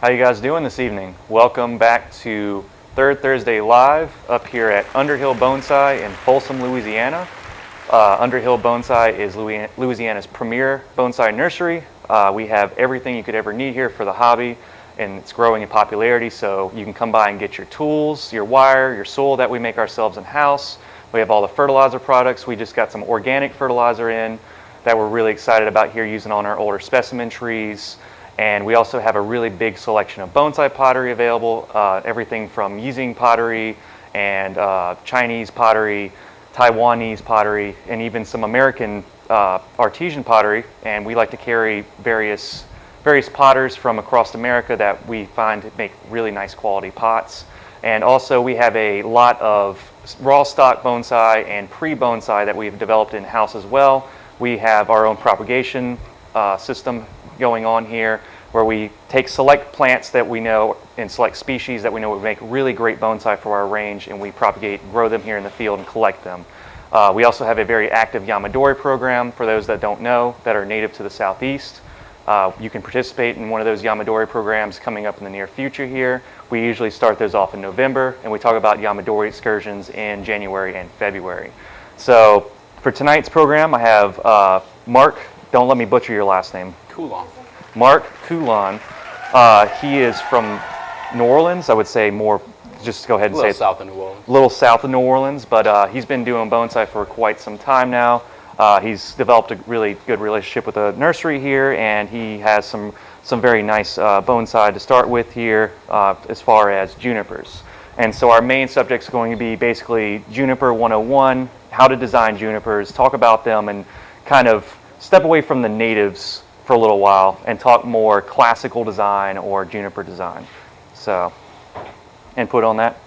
How you guys doing this evening? Welcome back to Third Thursday Live up here at Underhill Bonsai in Folsom, Louisiana. Underhill Bonsai is Louisiana's premier bonsai nursery. We have everything you could ever need here for the hobby, and it's growing in popularity, so you can come by and get your tools, your wire, your soil that we make ourselves in-house. We have all the fertilizer products. We just got some organic fertilizer in that we're really excited about here using on our older specimen trees. And we also have a really big selection of bonsai pottery available, everything from Yizing pottery and Chinese pottery, Taiwanese pottery, and even some American artesian pottery. And we like to carry various potters from across America that we find make really nice quality pots. And also we have a lot of raw stock bonsai and pre-bonsai that we've developed in-house as well. We have our own propagation system going on here, where we take select plants that we know and select species that we know would make really great bonsai for our range, and we propagate, grow them here in the field and collect them. We also have a very active Yamadori program for those that don't know that are native to the Southeast. You can participate in one of those Yamadori programs coming up in the near future here. We usually start those off in November, and we talk about Yamadori excursions in January and February. So for tonight's program, I have Mark, don't let me butcher your last name. Coulon. Mark Coulon. He is from New Orleans, I would say more, just go ahead and say it. A little south of New Orleans. A little south of New Orleans, but he's been doing bonsai for quite some time now. He's developed a really good relationship with the nursery here, and he has some very nice bonsai to start with here as far as junipers. And so our main subject is going to be basically Juniper 101, how to design junipers, talk about them, and kind of step away from the natives for a little while and talk more classical design or juniper design. So, input on that?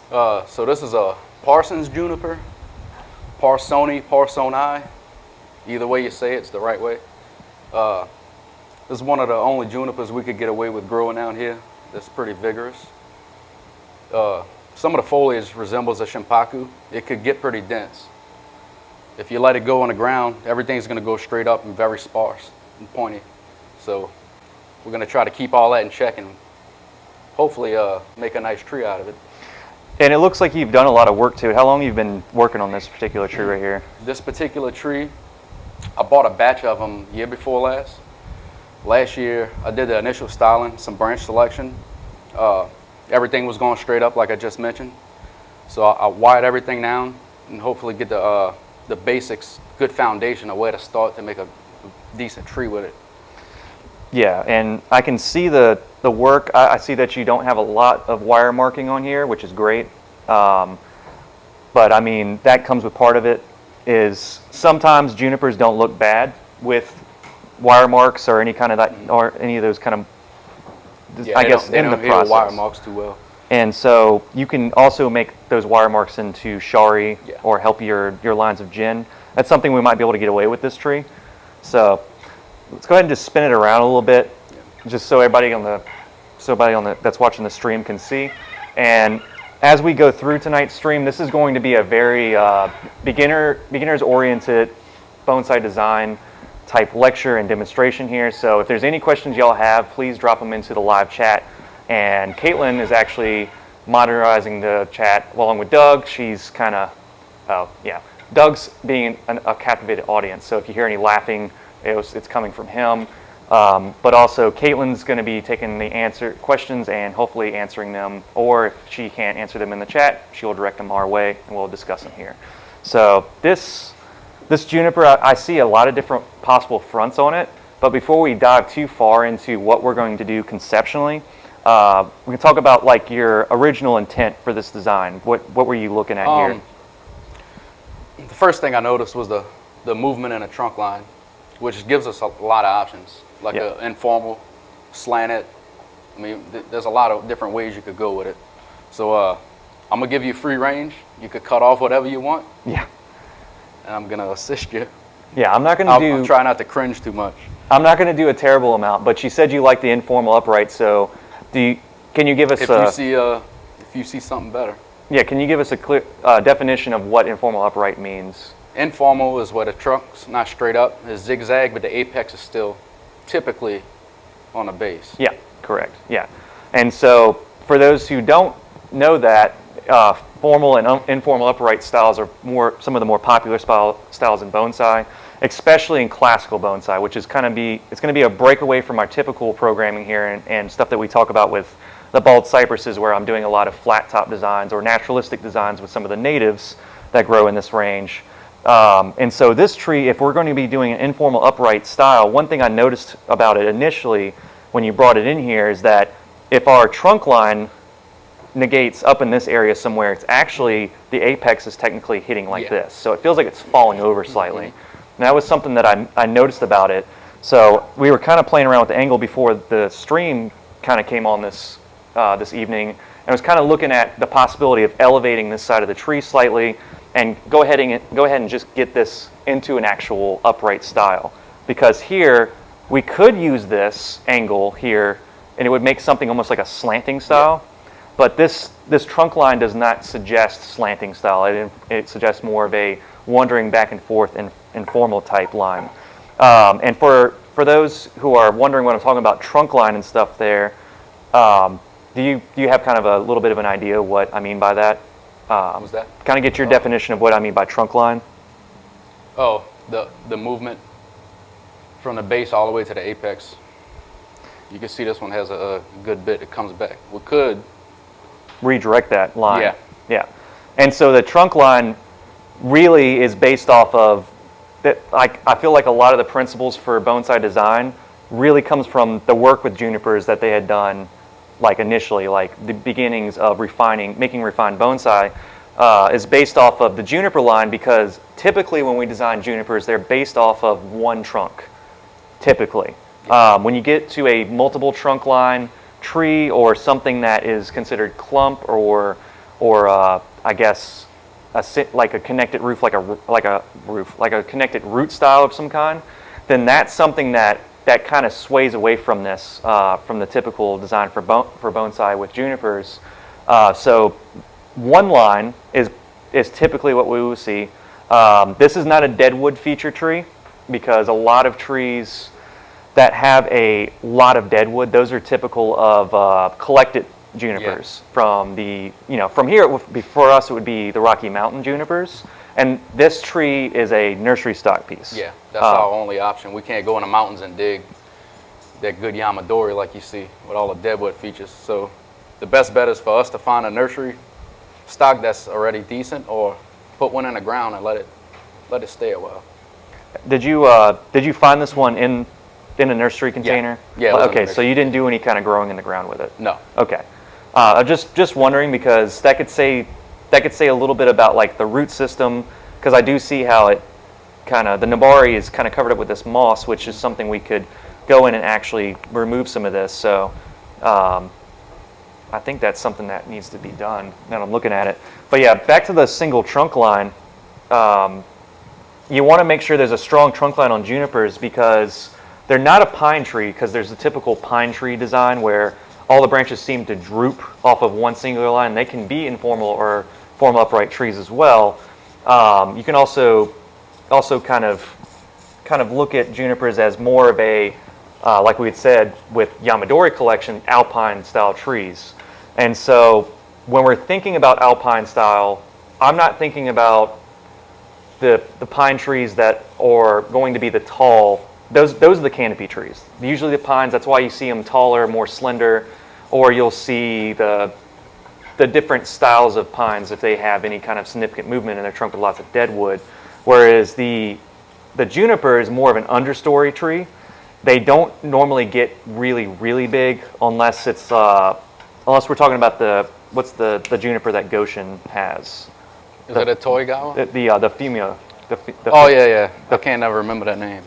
So this is a Parson's Juniper, Parsonii. Either way you say it's the right way. This is one of the only junipers we could get away with growing down here. That's pretty vigorous. Some of the foliage resembles a shimpaku. It could get pretty dense. If you let it go on the ground, everything's going to go straight up and very sparse and pointy. So we're going to try to keep all that in check and hopefully make a nice tree out of it. And it looks like you've done a lot of work to it. How long have you been working on this particular tree right here? This particular tree, I bought a batch of them year before last. Last year, I did the initial styling, some branch selection. Everything was going straight up like I just mentioned. So I wired everything down and hopefully get the basics, good foundation, a way to start to make a decent tree with it. Yeah, and I can see the work. I see that you don't have a lot of wire marking on here, which is great. But I mean, that comes with part of it, is sometimes junipers don't look bad with wire marks or any kind of that, or any of those kind of, Yeah, I guess, in the process. Wire marks too well. And so you can also make those wire marks into shari, Yeah. or help your lines of gin. That's something we might be able to get away with this tree. So let's go ahead and just spin it around a little bit, just so everybody that's watching the stream can see. And as we go through tonight's stream, this is going to be a very beginners oriented bonsai design type lecture and demonstration here. So if there's any questions y'all have, please drop them into the live chat. And Caitlin is actually monitoring the chat along with Doug. She's kind of, Doug's being a captivated audience. So if you hear any laughing, it's coming from him. But also Caitlin's going to be taking the questions and hopefully answering them. Or if she can't answer them in the chat, she'll direct them our way and we'll discuss them here. So this juniper, I see a lot of different possible fronts on it. But before we dive too far into what we're going to do conceptually, we can talk about like your original intent for this design. What were you looking at here? The first thing I noticed was the movement in a trunk line, which gives us a lot of options, like an informal, slanted. I mean, there's a lot of different ways you could go with it. So I'm gonna give you free range. You could cut off whatever you want. Yeah. And I'm gonna assist you. Yeah, I'm not gonna I'll try not to cringe too much. I'm not gonna do a terrible amount, but you said you like the informal upright, so can you give us if you see something better? Yeah, can you give us a clear definition of what informal upright means? Informal is where the trunk's not straight up, it's zigzag, but the apex is still typically on a base. Yeah. Correct. Yeah. And so for those who don't know that, formal and informal upright styles are some of the more popular styles in bonsai, especially in classical bonsai, which is it's going to be a breakaway from our typical programming here and stuff that we talk about with the bald cypresses, where I'm doing a lot of flat top designs or naturalistic designs with some of the natives that grow in this range. And so this tree, if we're going to be doing an informal upright style, one thing I noticed about it initially when you brought it in here is that if our trunk line negates up in this area somewhere, it's actually, the apex is technically hitting like this. So it feels like it's falling over slightly. And that was something that I noticed about it. So we were kind of playing around with the angle before the stream kind of came on this evening, and was kind of looking at the possibility of elevating this side of the tree slightly and go ahead and just get this into an actual upright style. Because here, we could use this angle here, and it would make something almost like a slanting style. But this trunk line does not suggest slanting style. It suggests more of a wandering back and forth informal type line. And for those who are wondering what I'm talking about, trunk line and stuff there, do you have kind of a little bit of an idea what I mean by that? What was that? Kind of get your definition of what I mean by trunk line. Oh, the movement from the base all the way to the apex. You can see this one has a good bit. It comes back. We could redirect that line. Yeah. Yeah. And so the trunk line really is based off of that. I feel like a lot of the principles for bonsai design really comes from the work with junipers that they had done, like initially, like the beginnings of making refined bonsai is based off of the juniper line, because typically when we design junipers, they're based off of one trunk, typically. When you get to a multiple trunk line tree or something that is considered clump or I guess like a connected roof, like a connected root style of some kind, then that's something that kind of sways away from this, from the typical design for bonsai with junipers. So one line is typically what we will see. This is not a deadwood feature tree, because a lot of trees that have a lot of deadwood, those are typical of collected junipers from from here. For us, it would be the Rocky Mountain junipers. And this tree is a nursery stock piece. Yeah, that's our only option. We can't go in the mountains and dig that good Yamadori like you see with all the deadwood features. So the best bet is for us to find a nursery stock that's already decent, or put one in the ground and let it stay a while. Did you find this one in a nursery container? Yeah. Okay, so you didn't do any kind of growing in the ground with it? No. Okay. Just wondering, because that could say a little bit about like the root system, because I do see how it the nabari is kind of covered up with this moss, which is something we could go in and actually remove some of this. So I think that's something that needs to be done now I'm looking at it. But yeah, back to the single trunk line. You want to make sure there's a strong trunk line on junipers, because they're not a pine tree, because there's a typical pine tree design where all the branches seem to droop off of one singular line. They can be informal or formal upright trees as well. You can also kind of look at junipers as more of a, like we had said with Yamadori collection, alpine style trees. And so when we're thinking about alpine style, I'm not thinking about the pine trees that are going to be the tall. Those are the canopy trees. Usually the pines, that's why you see them taller, more slender, or you'll see the different styles of pines if they have any kind of significant movement in their trunk with lots of deadwood. Whereas the juniper is more of an understory tree. They don't normally get really, really big unless it's unless we're talking about the juniper that Goshen has. Is it a toy guy? The female. Oh yeah. I can't never remember that name.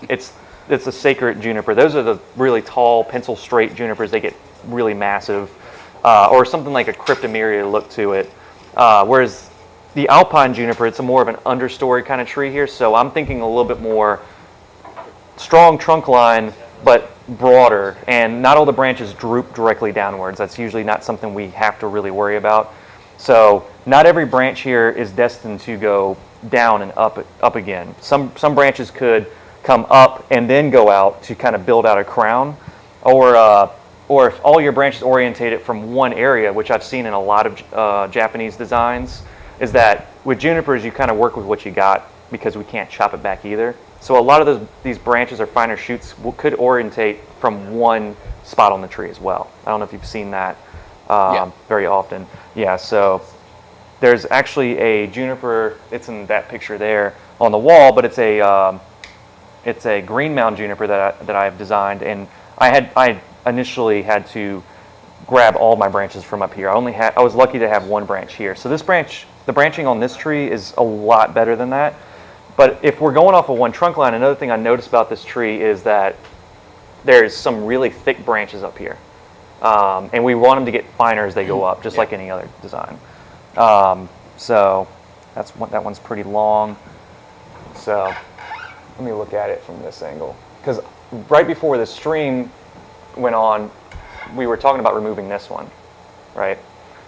It's a sacred juniper. Those are the really tall, pencil straight junipers. They get really massive, or something like a cryptomeria look to it. Whereas the alpine juniper, it's more of an understory kind of tree here. So I'm thinking a little bit more strong trunk line, but broader, and not all the branches droop directly downwards. That's usually not something we have to really worry about. So not every branch here is destined to go down and up again. Some branches could come up and then go out to kind of build out a crown, or or if all your branches orientate from one area, which I've seen in a lot of Japanese designs, is that with junipers you kind of work with what you got because we can't chop it back either. So a lot of these branches or finer shoots could orientate from one spot on the tree as well. I don't know if you've seen that very often. Yeah, so there's actually a juniper, it's in that picture there on the wall, but it's a green mound juniper that I've designed, and I initially had to grab all my branches from up here. I was lucky to have one branch here. So this branch, the branching on this tree is a lot better than that. But if we're going off of one trunk line, another thing I noticed about this tree is that there's some really thick branches up here. And we want them to get finer as they go up, just like any other design. So that one's pretty long. So let me look at it from this angle. Because right before the stream went on, we were talking about removing this one, right?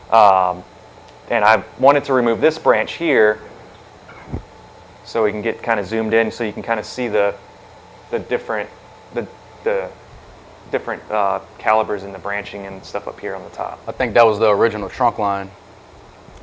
And I wanted to remove this branch here so we can get kind of zoomed in, so you can kind of see the different calibers in the branching and stuff up here on the top. I think that was the original trunk line,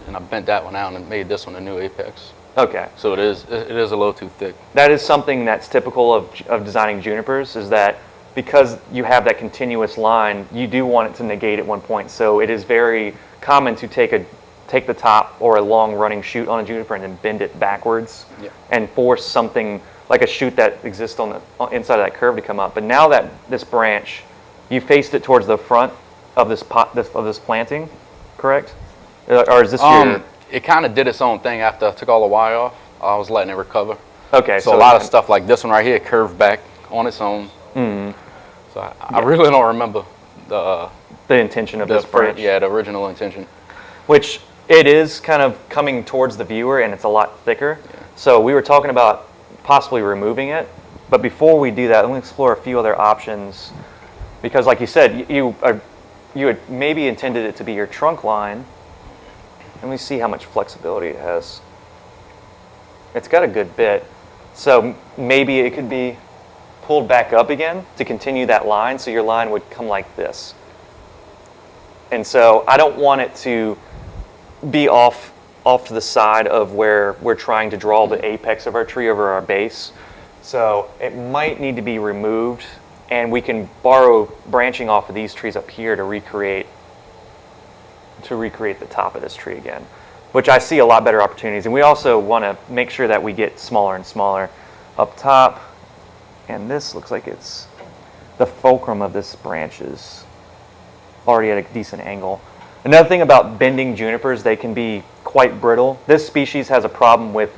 and I bent that one out and made this one a new apex. Okay. So it is a little too thick. That is something that's typical of designing junipers, is that because you have that continuous line, you do want it to negate at one point. So it is very common to take the top or a long running shoot on a juniper and then bend it backwards and force something like a shoot that exists on the inside of that curve to come up. But now that this branch, you faced it towards the front of this planting, correct? Or is this your... It kind of did its own thing after I took all the wire off. I was letting it recover. Okay. So a lot of stuff like this one right here curved back on its own. Mm-hmm. So I really don't remember the intention of this branch. Yeah, the original intention. Which it is kind of coming towards the viewer, and it's a lot thicker. Yeah. So we were talking about possibly removing it. But before we do that, let me explore a few other options. Because like you said, you had maybe intended it to be your trunk line. Let me see how much flexibility it has. It's got a good bit. So maybe it could be pulled back up again to continue that line, so your line would come like this. And so I don't want it to be off to the side of where we're trying to draw the apex of our tree over our base. So it might need to be removed, and we can borrow branching off of these trees up here to recreate the top of this tree again, which I see a lot better opportunities. And we also want to make sure that we get smaller and smaller up top. And this looks like it's the fulcrum of this branch is already at a decent angle. Another thing about bending junipers, they can be quite brittle. This species has a problem with,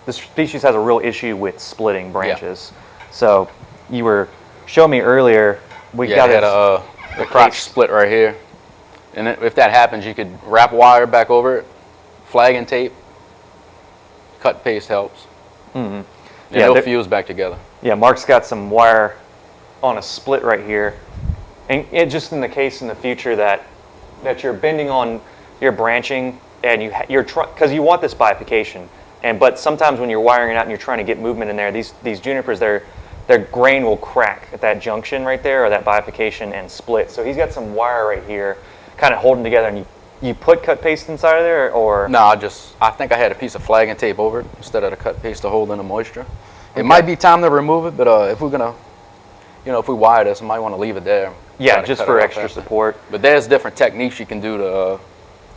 this species has a real issue with splitting branches. Yeah. So you were showing me earlier, we got the crotch split right here. And if that happens, you could wrap wire back over it, flag and tape, cut paste helps. Mm-hmm. And it'll fuse back together. Yeah, Mark's got some wire on a split right here. And it just in the case in the future that you're bending on your branching and you're because you want this bifurcation. But sometimes when you're wiring it out and you're trying to get movement in there, these junipers, their grain will crack at that junction right there, or that bifurcation, and split. So he's got some wire right here kind of holding together, and you put cut paste inside of there, or? No, I think I had a piece of flag and tape over it instead of the cut paste to hold in the moisture. Okay. It might be time to remove it, but if we're gonna, if we wire this, I might want to leave it there. Yeah, just for extra support. But there's different techniques you can do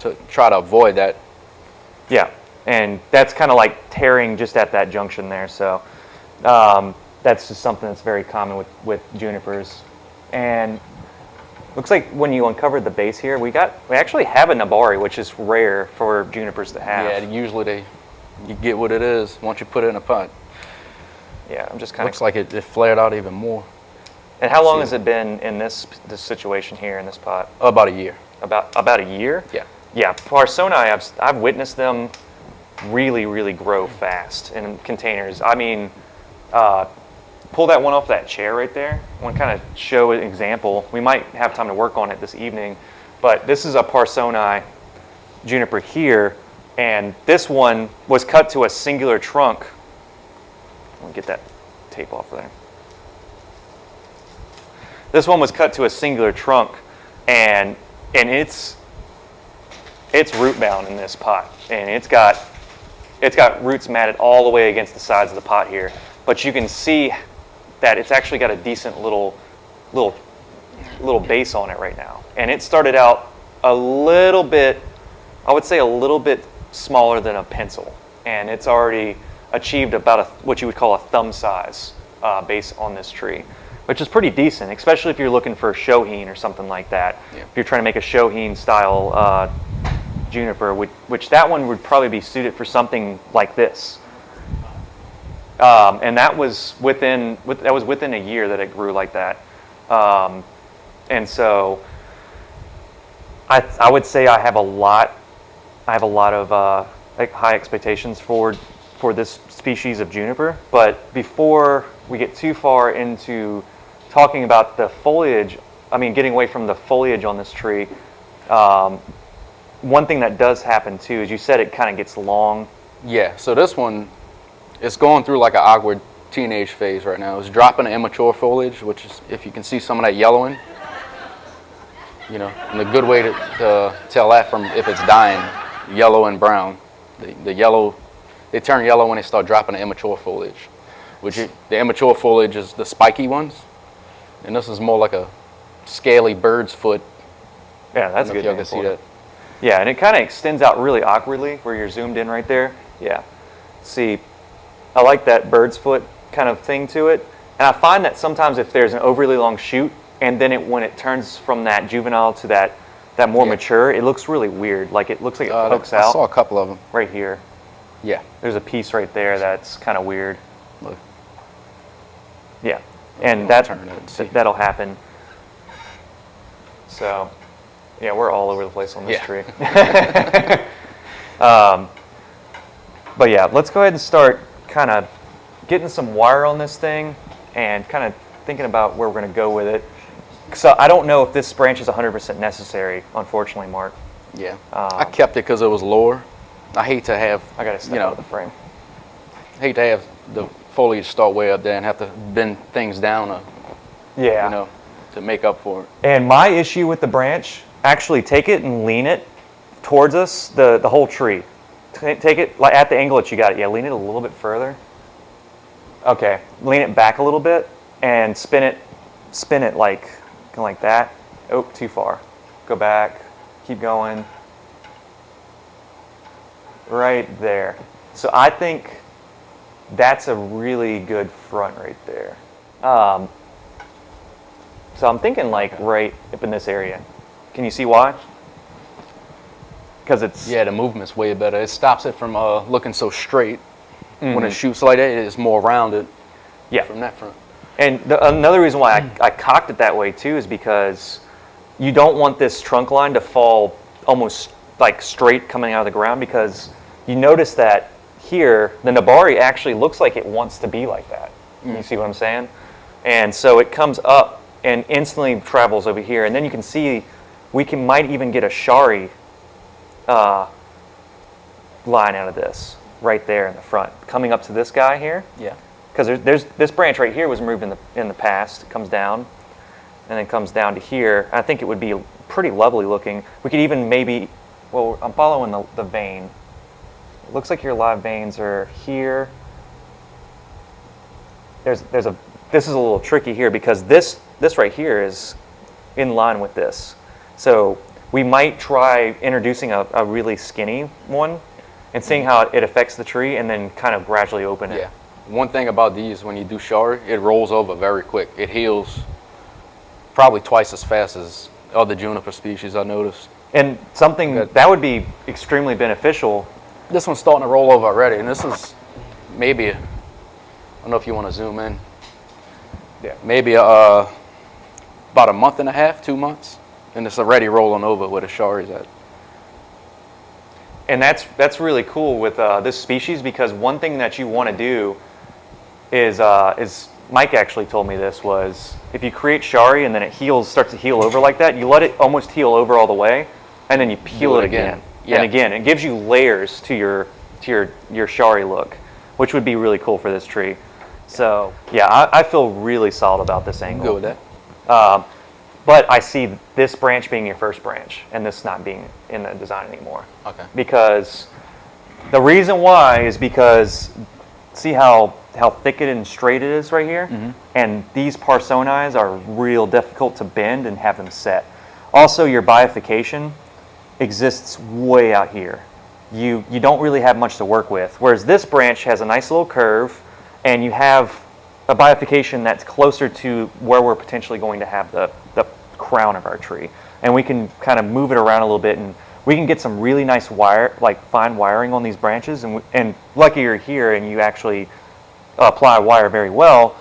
to try to avoid that. Yeah, and that's kind of like tearing just at that junction there. So that's just something that's very common with junipers. And looks like when you uncovered the base here, we actually have a nabari, which is rare for junipers to have. Yeah, usually you get what it is once you put it in a pot. Yeah, I'm just kind of... Looks like it flared out even more. And how long has it been in this situation here in this pot? About a year. About a year? Yeah. Yeah, Parsonii, I've witnessed them really, really grow fast in containers. I mean, pull that one off that chair right there. I want to kind of show an example. We might have time to work on it this evening, but this is a Parsonii juniper here, and this one was cut to a singular trunk. Let me get that tape off there. This one was cut to a singular trunk, and it's root bound in this pot, and it's got roots matted all the way against the sides of the pot here. But you can see that it's actually got a decent little base on it right now. And it started out a little bit, I would say a little bit smaller than a pencil. And it's already achieved about what you would call a thumb size base on this tree, which is pretty decent, especially if you're looking for a shohin or something like that. Yeah. If you're trying to make a shohin style juniper, which that one would probably be suited for something like this. And that was within a year that it grew like that. And so I would say I have a lot of high expectations for this species of juniper. But before we get too far into talking about the foliage, getting away from the foliage on this tree, one thing that does happen too is you said it kind of gets long. Yeah, so this one, it's going through like an awkward teenage phase right now. It's dropping immature foliage, which is, if you can see some of that yellowing, and the good way to tell that from if it's dying, yellow and brown. The yellow, they turn yellow when they start dropping the immature foliage, the immature foliage is the spiky ones, and this is more like a scaly bird's foot. Yeah, that's I good. don't know if y'all can see that. Yeah, and it kind of extends out really awkwardly where you're zoomed in right there. Yeah. See, I like that bird's foot kind of thing to it. And I find that sometimes if there's an overly long shoot, and then when it turns from that juvenile to that more mature, it looks really weird. Like it looks like it pokes out. I saw a couple of them. Right here. Yeah. There's a piece right there that's kind of weird. Look. Yeah. And that'll happen. So, yeah, we're all over the place on this tree. But yeah, let's go ahead and start kind of getting some wire on this thing and kind of thinking about where we're going to go with it. So I don't know if this branch is 100% necessary, unfortunately, Mark. Yeah. I kept it because it was lower. I hate to have, I got to step out of the frame. hate to have the foliage start way up there and have to bend things down to make up for it. And my issue with the branch, actually take it and lean it towards us, the whole tree. Take it like at the angle that you got it. Yeah, lean it a little bit further. Okay, lean it back a little bit and spin it like kind of like that. Oh, too far. Go back. Keep going. Right there. So I think that's a really good front right there. So I'm thinking like right up in this area. Can you see why? Because it's... Yeah, the movement's way better. It stops it from looking so straight. When it shoots like that, it's more rounded from that front. And another reason why I cocked it that way too is because you don't want this trunk line to fall almost like straight coming out of the ground, because you notice that here, the Nabari actually looks like it wants to be like that. You see what I'm saying? And so it comes up and instantly travels over here. And then you can see might even get a shari line out of this right there in the front, coming up to this guy here. Yeah. Because there's this branch right here was moved in the past. It comes down, and then comes down to here. I think it would be pretty lovely looking. We could even maybe, well, I'm following the vein. It looks like your live veins are here. This is a little tricky here because this right here is in line with this. So we might try introducing a really skinny one and seeing how it affects the tree, and then kind of gradually open it. Yeah. One thing about these, when you do shari, it rolls over very quick. It heals probably twice as fast as other juniper species I noticed. And something that would be extremely beneficial. This one's starting to roll over already, and this is maybe, I don't know if you want to zoom in. Yeah. Maybe about a month and a half, 2 months, and it's already rolling over where the shari's at. And that's really cool with this species, because one thing that you want to do is Mike actually told me this, was if you create shari and then it starts to heal over like that, you let it almost heal over all the way, and then you peel it again. Yeah. And again. It gives you layers to your shari look, which would be really cool for this tree. So yeah, I feel really solid about this angle. Good with that. But I see this branch being your first branch and this not being in the design anymore. Okay. Because the reason why is because see how thick and straight it is right here? Mm-hmm. And these Parsonii are real difficult to bend and have them set. Also, your bifurcation exists way out here. You don't really have much to work with. Whereas this branch has a nice little curve, and you have a bifurcation that's closer to where we're potentially going to have the crown of our tree. And we can kind of move it around a little bit, and we can get some really nice fine wiring on these branches. And lucky you're here and you actually apply wire very well,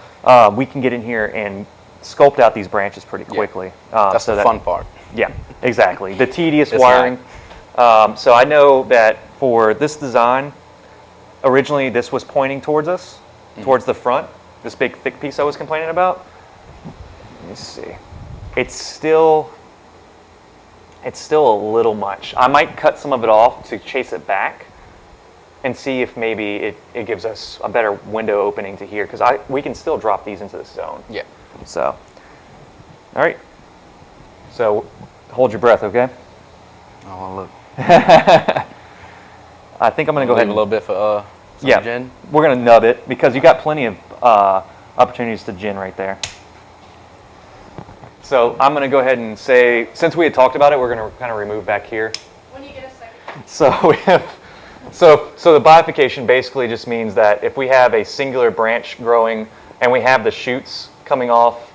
we can get in here and sculpt out these branches pretty quickly. That's the fun part. Yeah, exactly. The tedious wiring. So I know that for this design, originally this was pointing towards us, towards the front, this big thick piece I was complaining about. Let me see. It's still a little much. I might cut some of it off to chase it back and see if maybe it gives us a better window opening to here, because we can still drop these into this zone. Yeah. So, all right. So hold your breath, okay? Oh, look. I think I'm going to go ahead a little bit for some gin. We're going to nub it because you got plenty of opportunities to gin right there. So I'm going to go ahead and say, since we had talked about it, we're going to kind of remove back here. When you get a second. So we have, so the bifurcation basically just means that if we have a singular branch growing and we have the shoots coming off,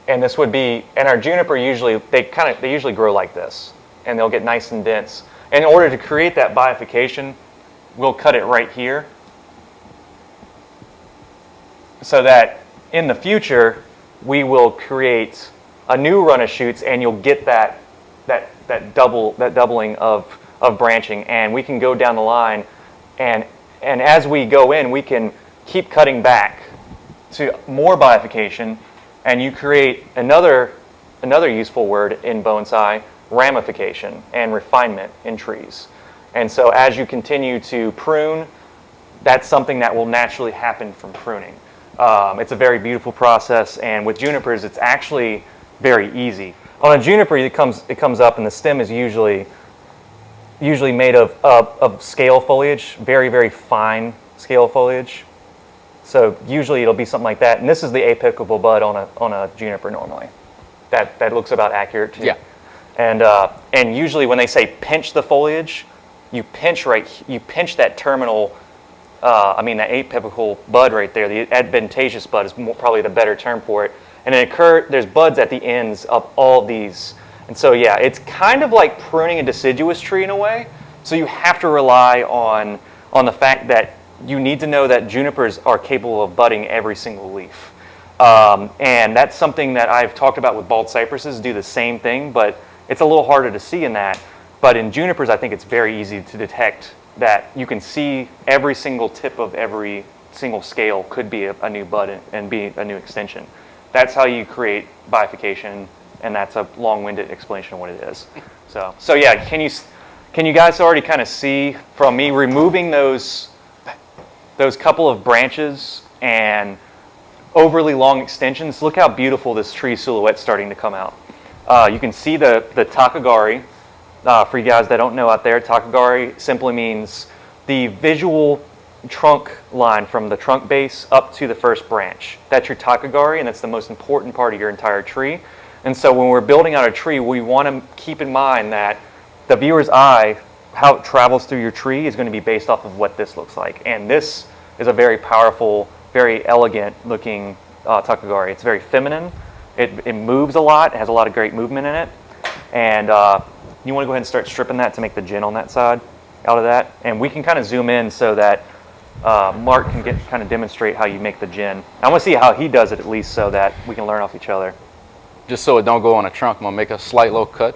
and this would be, and our juniper usually, they usually grow like this, and they'll get nice and dense. In order to create that bifurcation, we'll cut it right here, so that in the future, we will create a new run of shoots, and you'll get that doubling of branching, and we can go down the line, and as we go in, we can keep cutting back to more bifurcation, and you create another useful word in bonsai, ramification and refinement in trees. And so as you continue to prune, that's something that will naturally happen from pruning. It's a very beautiful process, and with junipers, it's actually very easy. On a juniper, it comes up, and the stem is usually made of scale foliage, very, very fine scale foliage. So usually it'll be something like that, and this is the apicable bud on a juniper normally. That looks about accurate too. Yeah. And usually when they say pinch the foliage, you pinch that terminal. That apical bud right there, the adventitious bud is probably the better term for it. And there's buds at the ends of all these. And so yeah, it's kind of like pruning a deciduous tree in a way. So you have to rely on the fact that you need to know that junipers are capable of budding every single leaf. And that's something that I've talked about with bald cypresses, do the same thing, but it's a little harder to see in that. But in junipers, I think it's very easy to detect that you can see every single tip of every single scale could be a new bud and be a new extension. That's how you create bifurcation, and that's a long-winded explanation of what it is. So yeah, can you guys already kind of see from me removing those couple of branches and overly long extensions? Look how beautiful this tree silhouette's starting to come out. You can see the takagari. For you guys that don't know out there, takagari simply means the visual trunk line from the trunk base up to the first branch. That's your takagari, and that's the most important part of your entire tree. And so when we're building out a tree, we want to keep in mind that the viewer's eye, how it travels through your tree, is going to be based off of what this looks like. And this is a very powerful, very elegant looking takagari. It's very feminine. It moves a lot. It has a lot of great movement in it. And you want to go ahead and start stripping that to make the gin on that side out of that. And we can kind of zoom in so that Mark can kind of demonstrate how you make the gin. I want to see how he does it at least, so that we can learn off each other. Just so it don't go on a trunk, I'm going to make a slight little cut.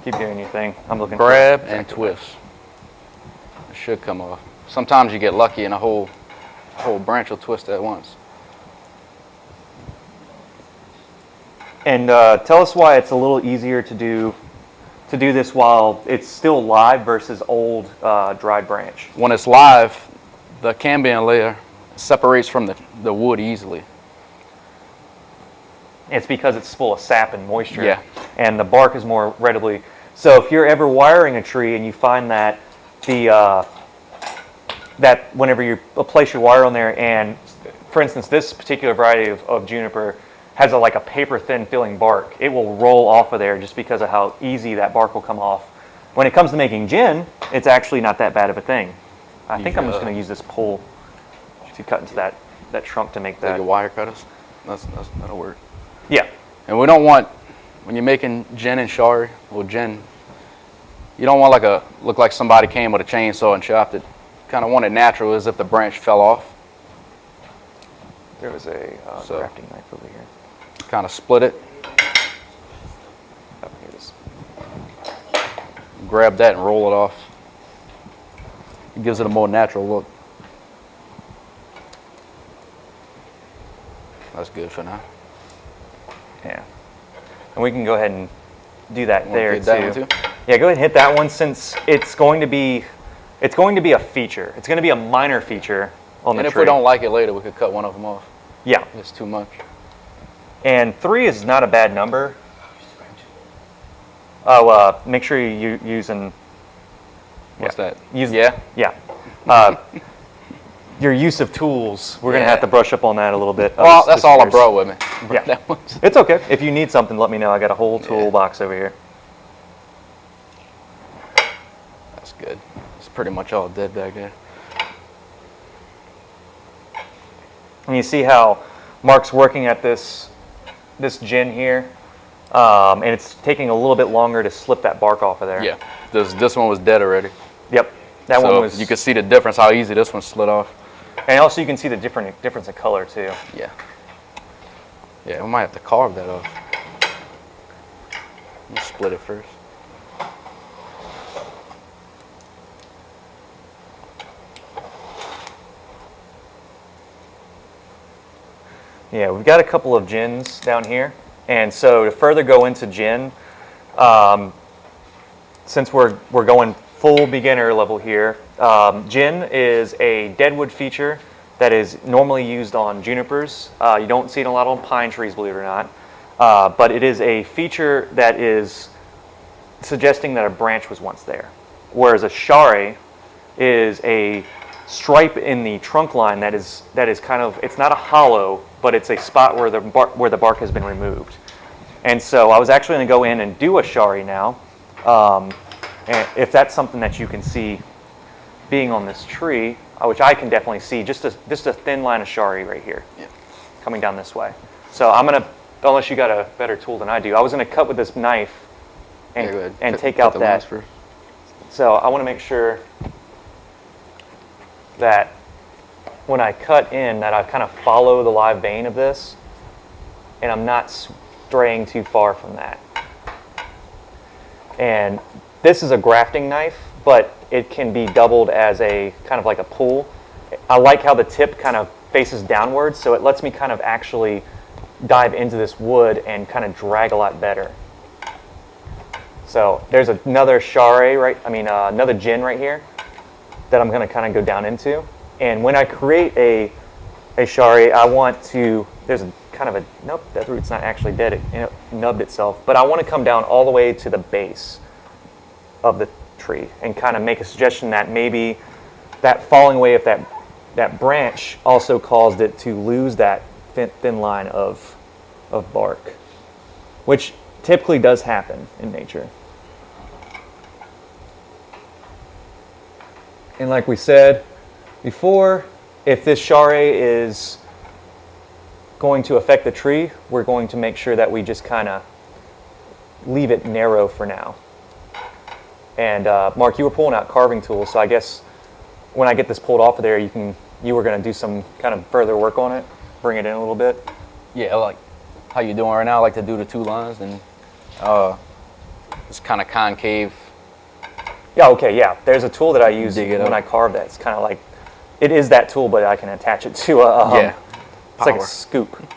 Keep doing your thing. I'm looking. Grab and twist. It should come off. Sometimes you get lucky and a whole branch will twist at once. And tell us why it's a little easier to to do this while it's still live versus old dried branch? When it's live, the cambium layer separates from the wood easily. It's because it's full of sap and moisture. Yeah. And the bark is more readily. So if you're ever wiring a tree and you find that that whenever you place your wire on there, and for instance, this particular variety of juniper has like a paper thin filling bark, it will roll off of there just because of how easy that bark will come off. When it comes to making gin, it's actually not that bad of a thing. I think I'm just going to use this pole to cut into that trunk to make that. Like your wire cutters? That'll work. Yeah. And we don't want, when you're making gin and shari, well, gin, you don't want look like somebody came with a chainsaw and chopped it. Kind of want it natural, as if the branch fell off. There was a grafting knife over here. Kind of split it. Oh, here it is. Grab that and roll it off. It gives it a more natural look. That's good for now. Yeah. And we can go ahead and do that there That one too. Yeah, go ahead and hit that one, since it's going to be a feature. It's going to be a minor feature on the tree. And if we don't like it later, we could cut one of them off. Yeah. It's too much. And 3 is not a bad number. Make sure you're using. What's that? Yeah. Your use of tools. We're going to have to brush up on that a little bit. Well, that's all I brought with me. Yeah. It's okay. If you need something, let me know. I got a whole toolbox over here. That's good. It's pretty much all dead back there. And you see how Mark's working at this gin here, and it's taking a little bit longer to slip that bark off of there. Yeah. This one was dead already. Yep. That one was. You can see the difference, how easy this one slid off. And also you can see the difference in color too. Yeah. Yeah, we might have to carve that off. Let's split it first. Yeah, we've got a couple of gins down here. And so to further go into gin, since we're going full beginner level here, gin is a deadwood feature that is normally used on junipers. You don't see it a lot on pine trees, believe it or not. But it is a feature that is suggesting that a branch was once there. Whereas a shari is a stripe in the trunk line that is kind of, it's not a hollow, but it's a spot where the bark has been removed. And so I was actually going to go in and do a shari now. And if that's something that you can see being on this tree, which I can definitely see, just a thin line of shari right here, coming down this way. So I'm going to, unless you got a better tool than I do, I was going to cut with this knife and take out that. So I want to make sure that when I cut in, that I kind of follow the live vein of this, and I'm not straying too far from that. And this is a grafting knife, but it can be doubled as a kind of like a pull. I like how the tip kind of faces downwards, so it lets me kind of actually dive into this wood and kind of drag a lot better. So there's another shari, another gin right here that I'm going to kind of go down into. And when I create a shari, I want to, there's a kind of a, nope, that root's not actually dead, it nubbed itself, but I want to come down all the way to the base of the tree and kind of make a suggestion that maybe that falling away of that branch also caused it to lose that thin line of bark, which typically does happen in nature. And like we said before, if this shari is going to affect the tree, we're going to make sure that we just kind of leave it narrow for now. And Mark, you were pulling out carving tools, so I guess when I get this pulled off of there, you were going to do some kind of further work on it, bring it in a little bit. Yeah, like how you doing right now? I like to do the 2 lines and it's kind of concave. Yeah, okay, yeah. There's a tool that I use when I carve that. It's kind of like, it is that tool, but I can attach it to a, it's like a scoop.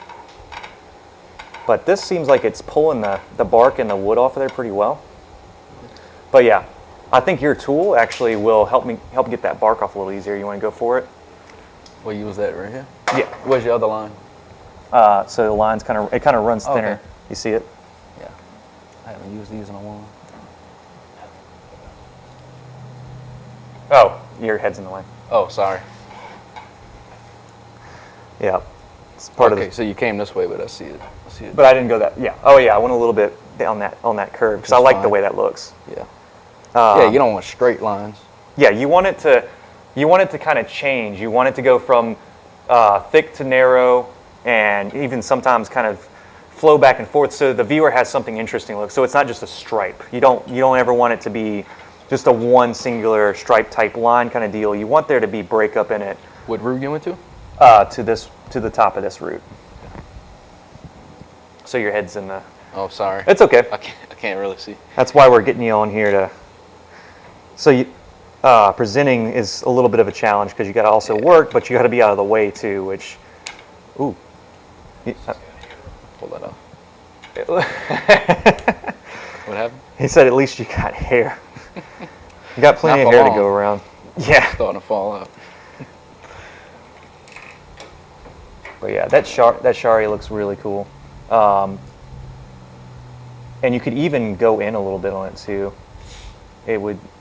But this seems like it's pulling the bark and the wood off of there pretty well. But yeah, I think your tool actually will help get that bark off a little easier. You want to go for it? We'll use that right here. Yeah. Where's your other line? So the line's kind of runs thinner. Okay. You see it? Yeah. I haven't used these in a while. Oh, your head's in the way. Oh, sorry. Yeah. It's part of Okay, the, so you came this way, but I see it. but I didn't go that. Yeah. Oh yeah, I went a little bit down on that curve because I That's like the fine. way that looks. Yeah. Yeah, you don't want straight lines. Yeah, you want it to kind of change. You want it to go from thick to narrow, and even sometimes kind of flow back and forth, so the viewer has something interesting to look. So it's not just a stripe. You don't ever want it to be just a one singular stripe type line kind of deal. You want there to be breakup in it. What root you went to? To the top of this root. So your head's in the. Oh, sorry. It's okay. I can't really see. That's why we're getting you on here to. So you, presenting is a little bit of a challenge because you got to also work, but you got to be out of the way too. Which, ooh. Pull that up. What happened? He said, "At least you got hair. You got plenty Not of for hair to long. go around." Yeah. Starting to fall out. But yeah, that shari looks really cool. And you could even go in a little bit on it too. It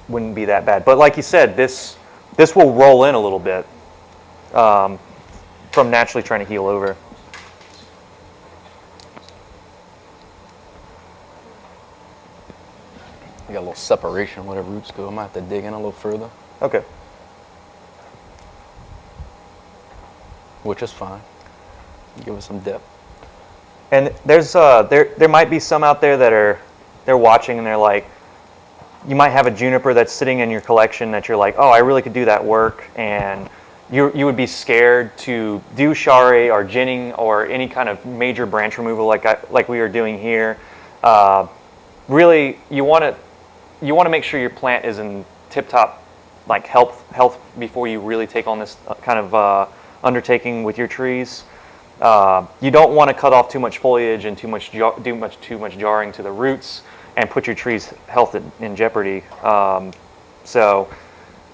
wouldn't be that bad. But like you said, this will roll in a little bit from naturally trying to heal over. You got a little separation where the roots go. I might have to dig in a little further, Okay. which is fine. Give it some depth. And there's there might be some out there that they're watching and they're like, you might have a juniper that's sitting in your collection that you're like, oh, I really could do that work, and you would be scared to do shari or ginning or any kind of major branch removal like we are doing here. Really, you want to make sure your plant is in tip-top like health before you really take on this kind of undertaking with your trees. You don't want to cut off too much foliage and too much jarring to the roots and put your tree's health in jeopardy. So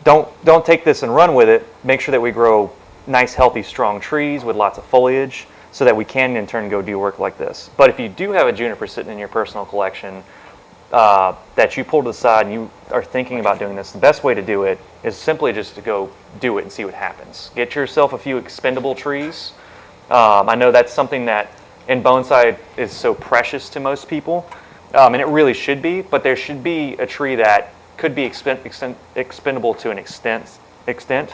don't take this and run with it. Make sure that we grow nice, healthy, strong trees with lots of foliage so that we can in turn go do work like this. But if you do have a juniper sitting in your personal collection that you pull to the side and you are thinking about doing this, the best way to do it is simply just to go do it and see what happens. Get yourself a few expendable trees. I know that's something that in bonsai is so precious to most people, and it really should be, but there should be a tree that could be expendable to an extent.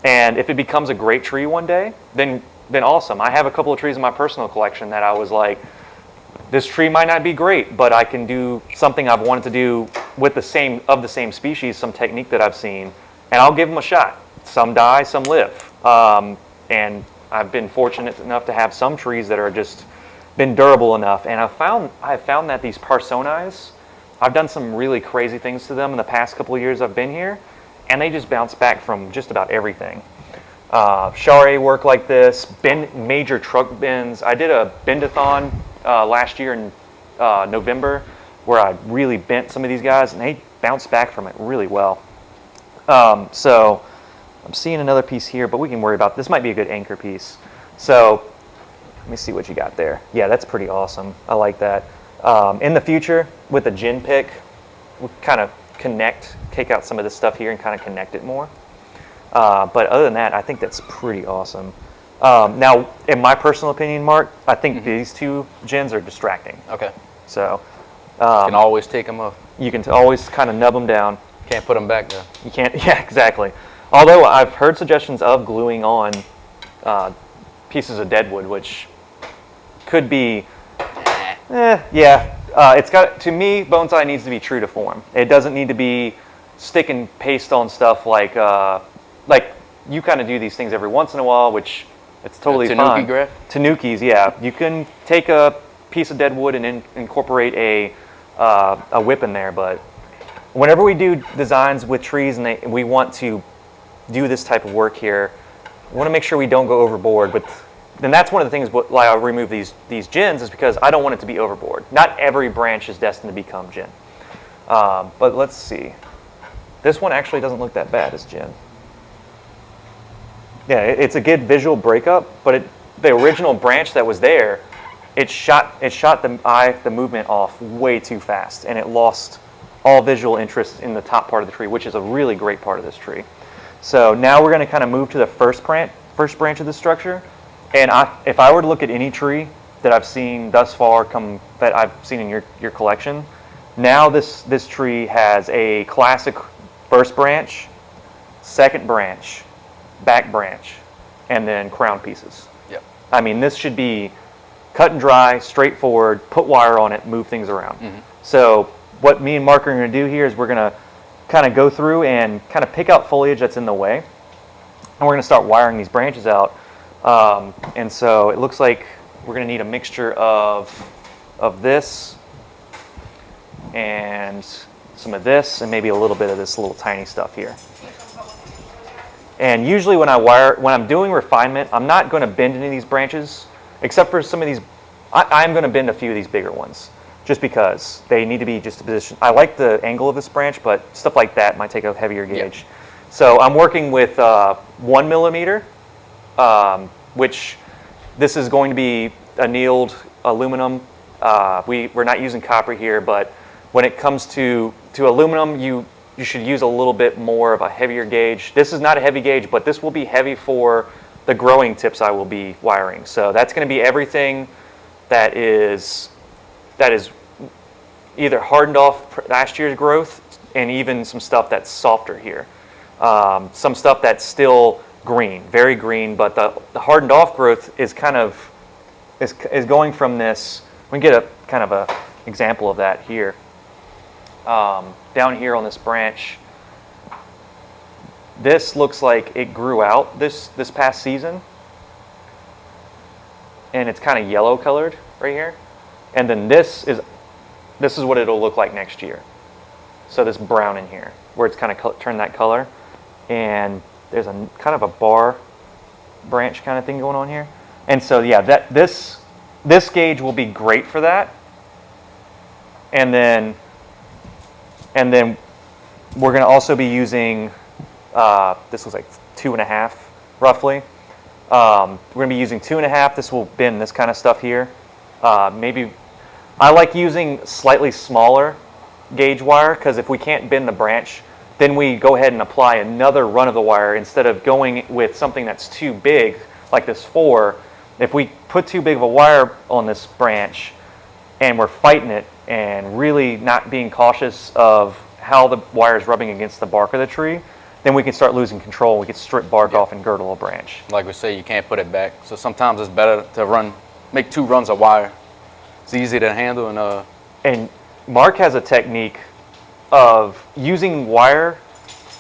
And if it becomes a great tree one day, then awesome. I have a couple of trees in my personal collection that I was like, this tree might not be great, but I can do something I've wanted to do with the same species, some technique that I've seen, and I'll give them a shot. Some die, some live. And I've been fortunate enough to have some trees that are just been durable enough. And I've found that these Parsonii, I've done some really crazy things to them in the past couple of years I've been here, and they just bounce back from just about everything. Shari work like this, major truck bends. I did a bendathon last year in November where I really bent some of these guys, and they bounced back from it really well. So I'm seeing another piece here, but we can worry about this. Might be a good anchor piece. So let me see what you got there. Yeah, that's pretty awesome. I like that. In the future, with the gin pick, we'll kind of take out some of this stuff here and kind of connect it more. But other than that, I think that's pretty awesome. Now, in my personal opinion, Mark, I think these two gins are distracting. Okay. So You can always take them up. you can always kind of nub them down. Can't put them back there. You can't, yeah, exactly. Although I've heard suggestions of gluing on pieces of deadwood, which could be, yeah. To me, bonsai needs to be true to form. It doesn't need to be stick and paste on stuff like you kind of do these things every once in a while, which it's totally fine. Tanuki graft? Tanukis, yeah. You can take a piece of deadwood and incorporate a whip in there, but whenever we do designs with trees and we want to do this type of work here, we want to make sure we don't go overboard. Then that's one of the things why I remove these gins is because I don't want it to be overboard. Not every branch is destined to become gin. But let's see. This one actually doesn't look that bad as Jen. Yeah, it's a good visual breakup, but the original branch that was there, it shot the movement off way too fast, and it lost all visual interest in the top part of the tree, which is a really great part of this tree. So now we're going to kind of move to the first branch of the structure. And if I were to look at any tree that I've seen thus far that I've seen in your collection, now this tree has a classic first branch, second branch, back branch, and then crown pieces. Yep. I mean, this should be cut and dry, straightforward, put wire on it, move things around. Mm-hmm. So what me and Mark are going to do here is we're going to kind of go through and kind of pick out foliage that's in the way. And we're going to start wiring these branches out. And so it looks like we're going to need a mixture of this and some of this and maybe a little bit of this little tiny stuff here. And usually when I'm doing refinement, I'm not going to bend any of these branches, except for some of these. I'm going to bend a few of these bigger ones, just because they need to be just a position. I like the angle of this branch, but stuff like that might take a heavier gauge. Yep. So I'm working with 1 millimeter, which this is going to be annealed aluminum. We're not using copper here, but when it comes to aluminum, you should use a little bit more of a heavier gauge. This is not a heavy gauge, but this will be heavy for the growing tips I will be wiring. So that's going to be everything that is either hardened off last year's growth and even some stuff that's softer here. Some stuff that's still green, very green, but the hardened off growth is kind of is going from this. We can get a kind of a example of that here. Down here on this branch, this looks like it grew out this past season, and it's kind of yellow colored right here. And then this is what it'll look like next year. So this brown in here, where it's kind of turned that color, and there's a kind of a bar branch kind of thing going on here. And so yeah, this gauge will be great for that. And then we're going to also be using, this was like 2.5 roughly. We're going to be using 2.5. This will bend this kind of stuff here. Maybe I like using slightly smaller gauge wire, because if we can't bend the branch, then we go ahead and apply another run of the wire instead of going with something that's too big, like this 4. If we put too big of a wire on this branch and we're fighting it and really not being cautious of how the wire is rubbing against the bark of the tree, then we can start losing control. We can strip bark off and girdle a branch. Like we say, you can't put it back. So sometimes it's better to make 2 runs of wire. It's easy to handle. And Mark has a technique of using wire.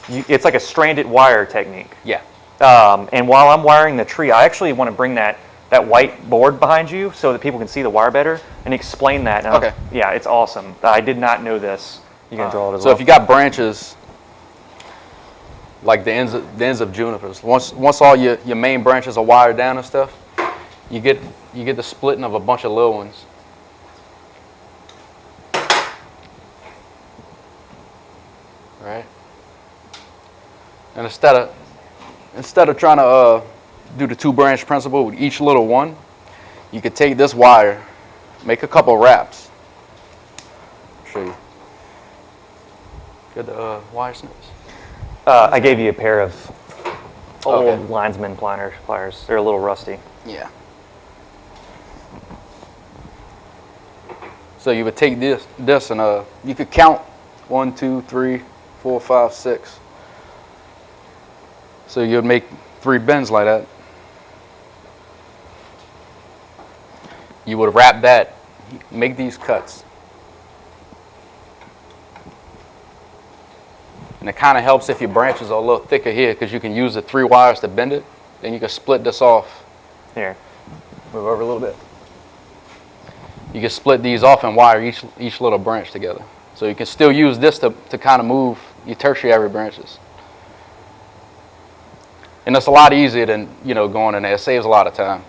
It's like a stranded wire technique. Yeah. And while I'm wiring the tree, I actually want to bring that white board behind you so that people can see the wire better and explain that. And okay. Yeah, it's awesome. I did not know this. You can draw it as well. So if you got branches like the ends of junipers, once all your main branches are wired down and stuff, you get the splitting of a bunch of little ones. Right? And instead of trying to do the 2-branch principle with each little one, you could take this wire, make a couple wraps. I'll show you. Get the wire snips. I gave you a pair of old linesman pliers. They're a little rusty. Yeah. So you would take this and you could count 1, 2, 3, 4, 5, 6. So you'd make 3 bends like that. You would wrap that, make these cuts. And it kind of helps if your branches are a little thicker here, because you can use the 3 wires to bend it. Then you can split this off. Here, move over a little bit. You can split these off and wire each little branch together. So you can still use this to kind of move your tertiary branches. And it's a lot easier than, going in there. It saves a lot of time.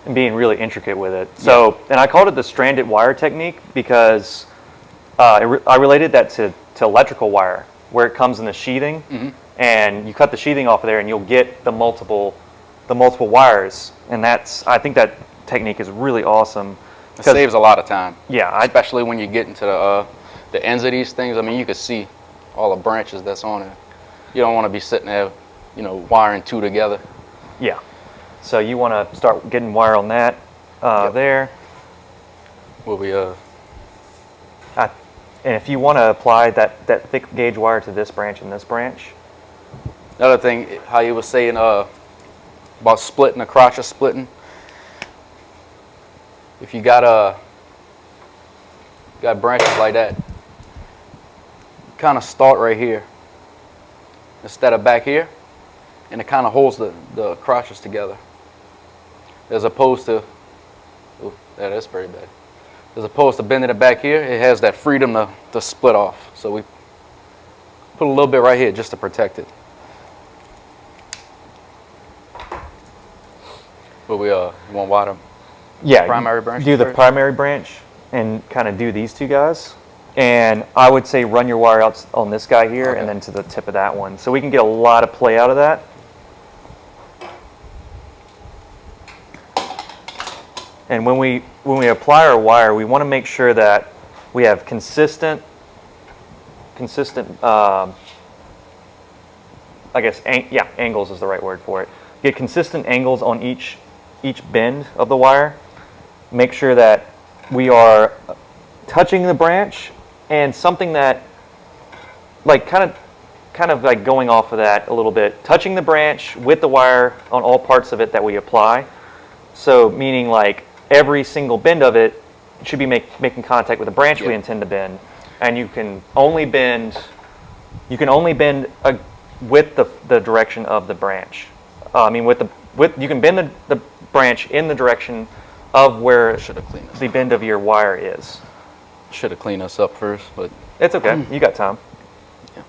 And being really intricate with it. So, and I called it the stranded wire technique because I related that to electrical wire, where it comes in the sheathing, and you cut the sheathing off of there, and you'll get the multiple wires, and I think that technique is really awesome. It saves a lot of time. Yeah, especially when you get into the ends of these things. I mean, you can see all the branches that's on it. You don't want to be sitting there, you know, wiring two together. Yeah. So you want to start getting wire on that there. Will we? And if you want to apply that thick gauge wire to this branch and this branch. Another thing, how you were saying about splitting, the crotch splitting. If you got branches like that, kind of start right here instead of back here, and it kind of holds the crotches together. As opposed to, ooh, that's pretty bad. As opposed to bending it back here, it has that freedom to split off. So we put a little bit right here just to protect it. But we want water. Yeah, primary branch. Do the primary branch and kind of do these two guys. And I would say run your wire out on this guy here and then to the tip of that one. So we can get a lot of play out of that. And when we apply our wire, we want to make sure that we have consistent I guess angles is the right word for it. Get consistent angles on each bend of the wire. Make sure that we are touching the branch, and something that like kind of like going off of that a little bit, touching the branch with the wire on all parts of it that we apply. So meaning like every single bend of it should be making contact with the branch we intend to bend, and you can only bend with the direction of the branch. I mean you can bend the branch in the direction of where the bend of your wire is. Should have cleaned us up first, but it's okay. You got time. Yeah.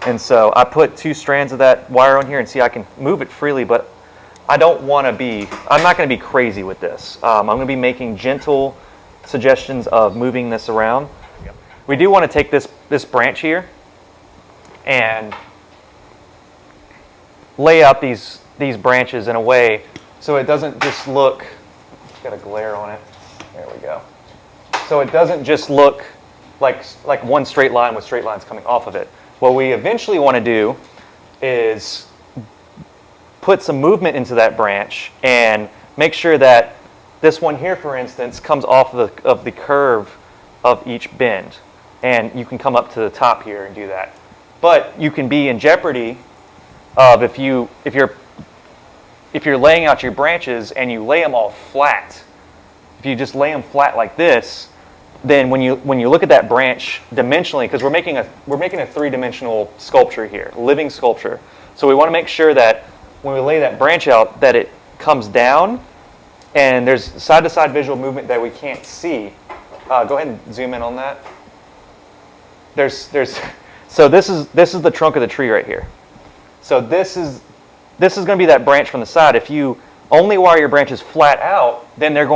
And so I put 2 strands of that wire on here, and see I can move it freely, but I'm not going to be crazy with this. I'm going to be making gentle suggestions of moving this around. Yep. We do want to take this branch here and lay out these branches in a way so it doesn't just look, got a glare on it. There we go. So it doesn't just look like one straight line with straight lines coming off of it. What we eventually want to do is put some movement into that branch and make sure that this one here, for instance, comes off of the curve of each bend. And you can come up to the top here and do that. But you can be in jeopardy of if you're laying out your branches and you lay them all flat. If you just lay them flat like this, then when you look at that branch dimensionally, because we're making a 3-dimensional sculpture here, living sculpture. So we want to make sure that when we lay that branch out, that it comes down, and there's side-to-side visual movement that we can't see. Go ahead and zoom in on that. So this is the trunk of the tree right here. So this is going to be that branch from the side. If you only wire your branches flat out, then they're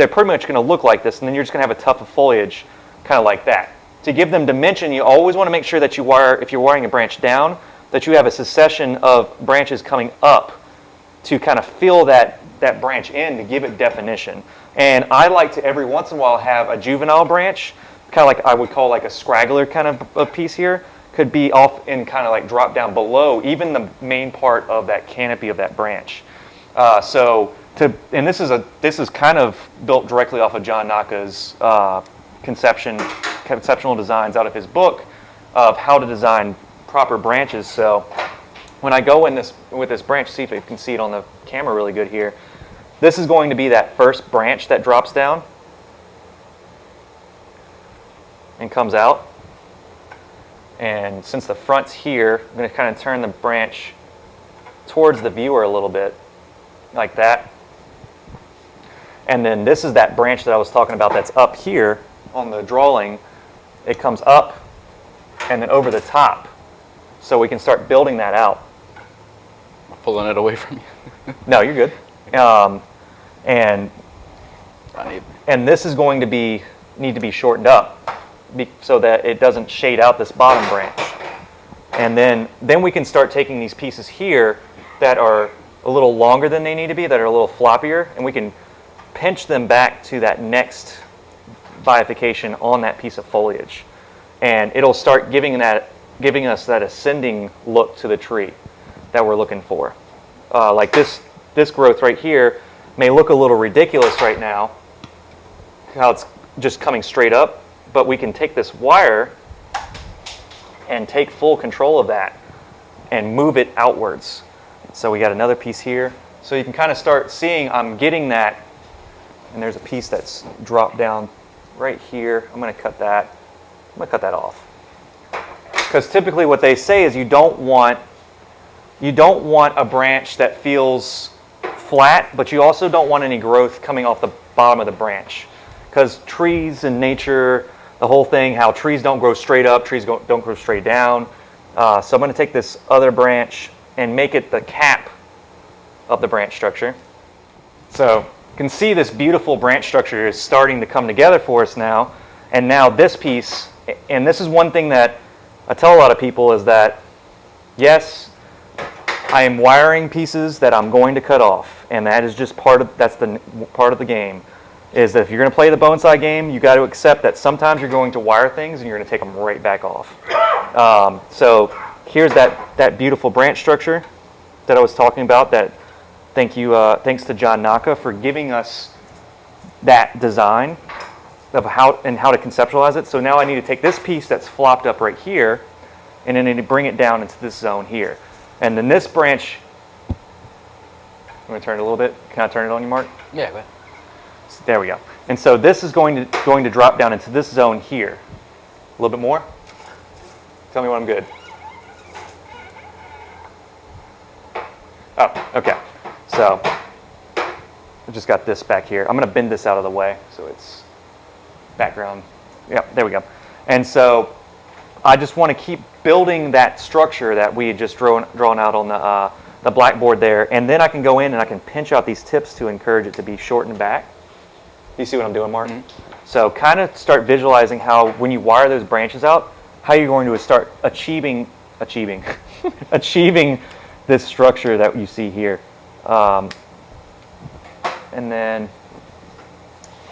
pretty much going to look like this, and then you're just going to have a tuft of foliage kind of like that. To give them dimension, you always want to make sure that if you're wiring a branch down, that you have a succession of branches coming up to kind of fill that branch in to give it definition. And I like to every once in a while have a juvenile branch, kind of like I would call like a scraggler kind of a piece here, could be off and kind of like drop down below even the main part of that canopy of that branch. And this is kind of built directly off of John Naka's conceptual designs out of his book of how to design proper branches. So when I go in with this branch, see if you can see it on the camera really good here. This is going to be that first branch that drops down and comes out. And since the front's here, I'm going to kind of turn the branch towards the viewer a little bit, like that. And then this is that branch that I was talking about that's up here on the drawing. It comes up and then over the top. So we can start building that out. I'm pulling it away from you. No, you're good. And I need And this is going to need to be shortened up so that it doesn't shade out this bottom branch. And then we can start taking these pieces here that are a little longer than they need to be, that are a little floppier, and we can pinch them back to that next bifurcation on that piece of foliage. And it'll start giving us that ascending look to the tree that we're looking for. Like this growth right here may look a little ridiculous right now, how it's just coming straight up, but we can take this wire and take full control of that and move it outwards. So we got another piece here. So you can kind of start seeing I'm getting that, and there's a piece that's dropped down right here. I'm going to cut that. I'm going to cut that off. Because typically what they say is you don't want a branch that feels flat, but you also don't want any growth coming off the bottom of the branch. Because trees in nature, the whole thing, how trees don't grow straight up, trees don't grow straight down. So I'm going to take this other branch and make it the cap of the branch structure. So you can see this beautiful branch structure is starting to come together for us now. And now this piece, and this is one thing that I tell a lot of people, is that yes, I am wiring pieces that I'm going to cut off, and that is just part of the game. Is that if you're going to play the bonsai game, you got to accept that sometimes you're going to wire things and you're going to take them right back off. So here's that beautiful branch structure that I was talking about. That thanks to John Naka for giving us that design of how to conceptualize it. So now I need to take this piece that's flopped up right here, and then I need to bring it down into this zone here. And then this branch, I'm going to turn it a little bit. Can I turn it on you, Mark? Yeah, go ahead. There we go. And so this is going to drop down into this zone here. A little bit more? Tell me when I'm good. Oh, okay. So I just got this back here. I'm going to bend this out of the way so it's background. Yep, there we go. And so I just want to keep building that structure that we had just drawn out on the blackboard there. And then I can go in and I can pinch out these tips to encourage it to be shortened back. You see what I'm doing, Mark? Mm-hmm. So kind of start visualizing how when you wire those branches out, how you're going to start achieving this structure that you see here. And then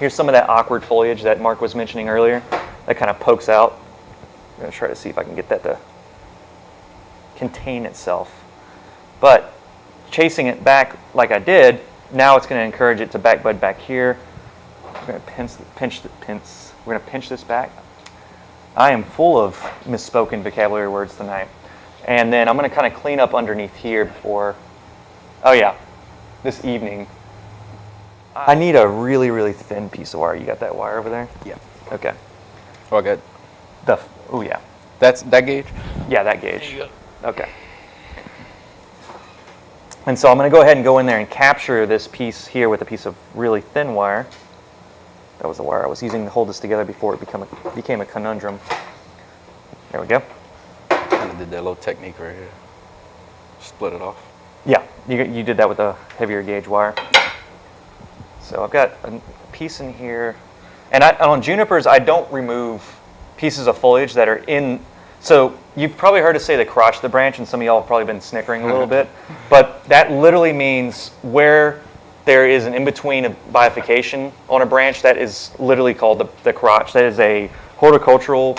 here's some of that awkward foliage that Mark was mentioning earlier that kind of pokes out. I'm going to try to see if I can get that to contain itself. But chasing it back like I did, now it's going to encourage it to backbud back here. We're going to pinch this back. I am full of misspoken vocabulary words tonight. And then I'm going to kind of clean up underneath here before, this evening. I need a really, really thin piece of wire. You got that wire over there? Yeah. Okay. Oh, good. Yeah. That's that gauge? Yeah, that gauge. Okay. And so I'm going to go ahead and go in there and capture this piece here with a piece of really thin wire. That was the wire I was using to hold this together before it became a conundrum. There we go. Kind of did that little technique right here. Split it off. Yeah, you did that with a heavier gauge wire. So I've got a piece in here. And on junipers, I don't remove pieces of foliage that are in. So you've probably heard us say the crotch of the branch, and some of y'all have probably been snickering a little bit. But that literally means where there is an in-between bifurcation on a branch, that is literally called the crotch. That is a horticultural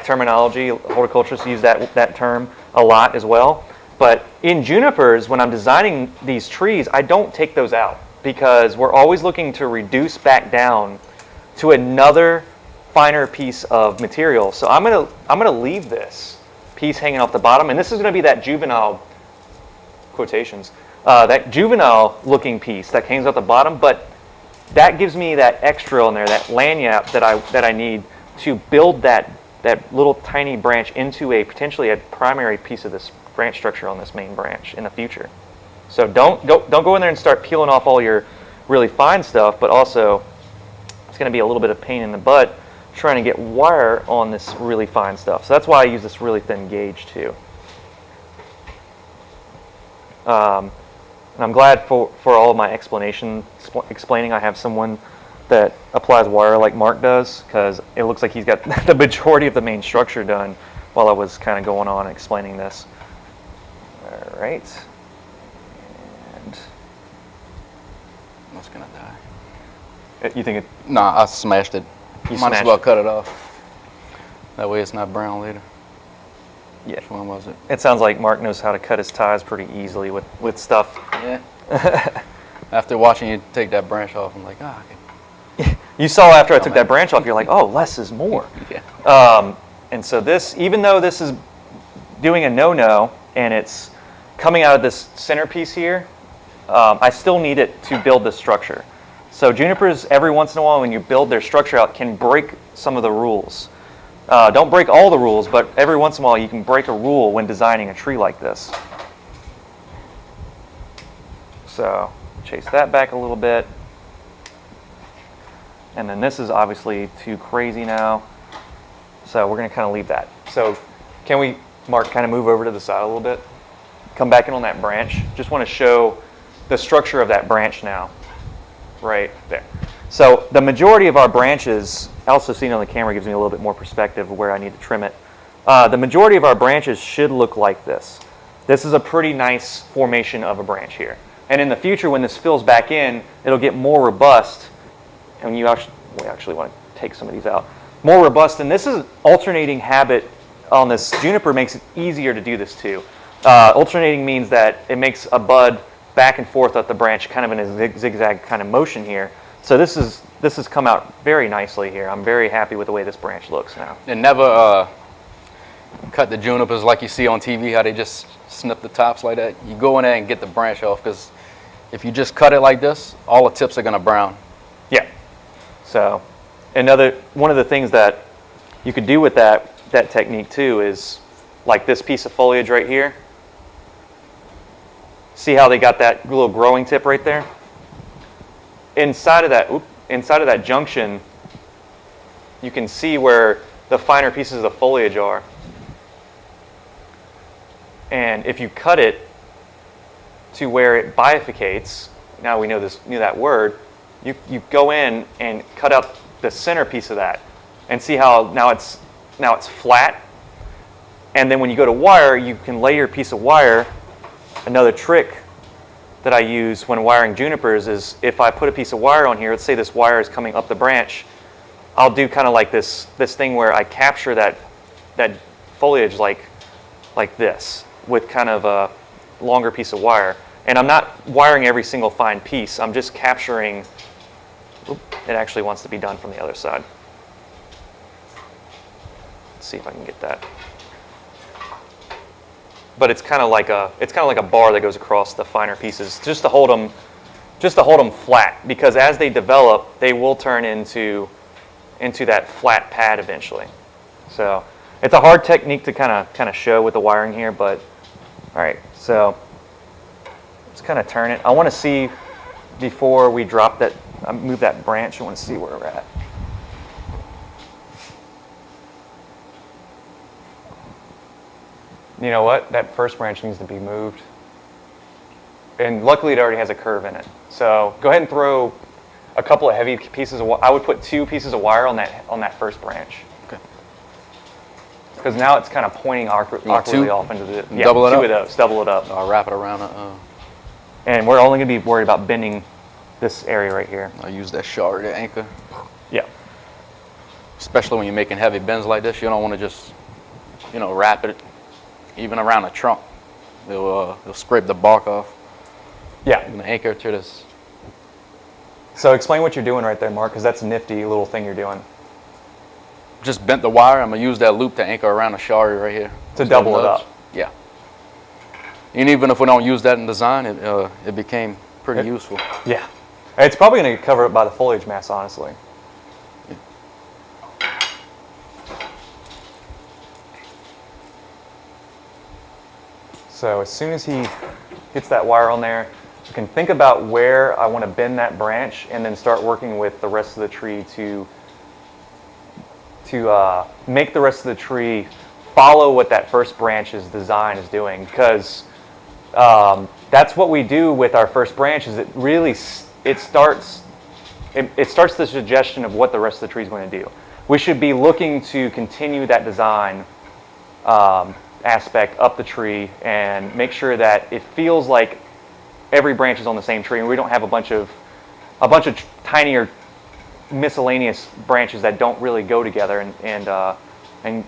terminology. Horticulturists use that term a lot as well. But in junipers, when I'm designing these trees, I don't take those out because we're always looking to reduce back down to another finer piece of material. So I'm gonna leave this piece hanging off the bottom, and this is gonna be that juvenile quotations. That juvenile looking piece that hangs off the bottom, but that gives me that extra in there, that lanyard that I need to build that little tiny branch into potentially a primary piece of this branch structure on this main branch in the future. So don't go in there and start peeling off all your really fine stuff, but also it's going to be a little bit of pain in the butt trying to get wire on this really fine stuff. So that's why I use this really thin gauge too. And I'm glad for all of my explaining I have someone that applies wire like Mark does, because it looks like he's got the majority of the main structure done while I was kind of going on explaining this. All right. And That's gonna die. you think it? Nah, I smashed it. You Might as smashed well it. cut it off. That way it's not brown later. Yeah. Which one was it? It sounds like Mark knows how to cut his ties pretty easily with stuff. Yeah. After watching you take that branch off, I'm like, okay. You saw after I took that branch off, you're like, oh, less is more. Yeah. And so this, even though this is doing a no-no and it's coming out of this centerpiece here, I still need it to build this structure. So junipers, every once in a while, when you build their structure out, can break some of the rules. Don't break all the rules, but every once in a while you can break a rule when designing a tree like this. So chase that back a little bit. And then this is obviously too crazy now. So we're going to kind of leave that. So can we, Mark, kind of move over to the side a little bit? Come back in on that branch. Just want to show the structure of that branch now. Right there. So the majority of our branches, also seen on the camera gives me a little bit more perspective of where I need to trim it. The majority of our branches should look like this. This is a pretty nice formation of a branch here. And in the future, when this fills back in, it'll get more robust. And you actually want to take some of these out. More robust, and this is alternating habit on this juniper makes it easier to do this too. Alternating means that it makes a bud back and forth up the branch, kind of in a zigzag kind of motion here. So this has come out very nicely here. I'm very happy with the way this branch looks now. And never cut the junipers like you see on TV, how they just snip the tops like that. You go in there and get the branch off, because if you just cut it like this, all the tips are gonna brown. Yeah. So one of the things that you could do with that technique too is like this piece of foliage right here. See how they got that little growing tip right there? Inside of that junction, you can see where the finer pieces of foliage are. And if you cut it to where it bifurcates, now we know that word, you go in and cut out the center piece of that and see how now it's flat. And then when you go to wire, you can lay your piece of wire. Another trick that I use when wiring junipers is if I put a piece of wire on here, let's say this wire is coming up the branch, I'll do kind of like this thing where I capture that foliage like this with kind of a longer piece of wire. And I'm not wiring every single fine piece. I'm just capturing. It actually wants to be done from the other side. Let's see if I can get that. But it's kind of like a bar that goes across the finer pieces, just to hold them flat. Because as they develop, they will turn into that flat pad eventually. So it's a hard technique to kind of show with the wiring here, but all right. So let's kind of turn it. I want to see before we drop that, move that branch. I want to see where we're at. You know what? That first branch needs to be moved. And luckily it already has a curve in it. So go ahead and throw a couple of heavy pieces of wire. I would put 2 pieces of wire on that first branch. Okay. Because now it's kind of pointing awkwardly off into the... Yeah, double it 2 up? of those. Double it up. I'll wrap it around And we're only going to be worried about bending this area right here. I'll use that shard to anchor. Yeah. Especially when you're making heavy bends like this, you don't want to just, wrap it even around the trunk. They'll scrape the bark off. Yeah. You're gonna anchor to this. So explain what you're doing right there, Mark, because that's a nifty little thing you're doing. Just bent the wire. I'm gonna use that loop to anchor around the shard right here. To double it up. Yeah. And even if we don't use that in design, it became pretty useful. Yeah. It's probably going to cover it by the foliage mass, honestly. So as soon as he gets that wire on there, you can think about where I want to bend that branch and then start working with the rest of the tree to make the rest of the tree follow what that first branch's design is doing. Because that's what we do with our first branch, is it starts it starts the suggestion of what the rest of the tree is going to do. We should be looking to continue that design aspect up the tree and make sure that it feels like every branch is on the same tree, and we don't have a bunch of tinier miscellaneous branches that don't really go together and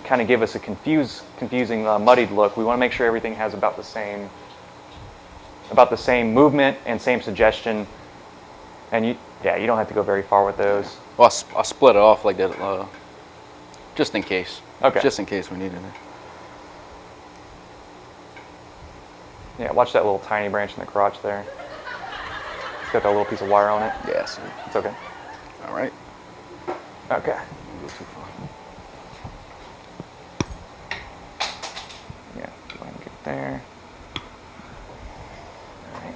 kind of give us a confusing, muddied look. We want to make sure everything has about the same movement and same suggestion. And you don't have to go very far with those. Well, I split it off like that, just in case. Okay. Just in case we needed it. Yeah, watch that little tiny branch in the crotch there. It's got that little piece of wire on it. Yeah, see. It's okay. All right. Okay. Don't go too far. Yeah, go ahead and get there. All right.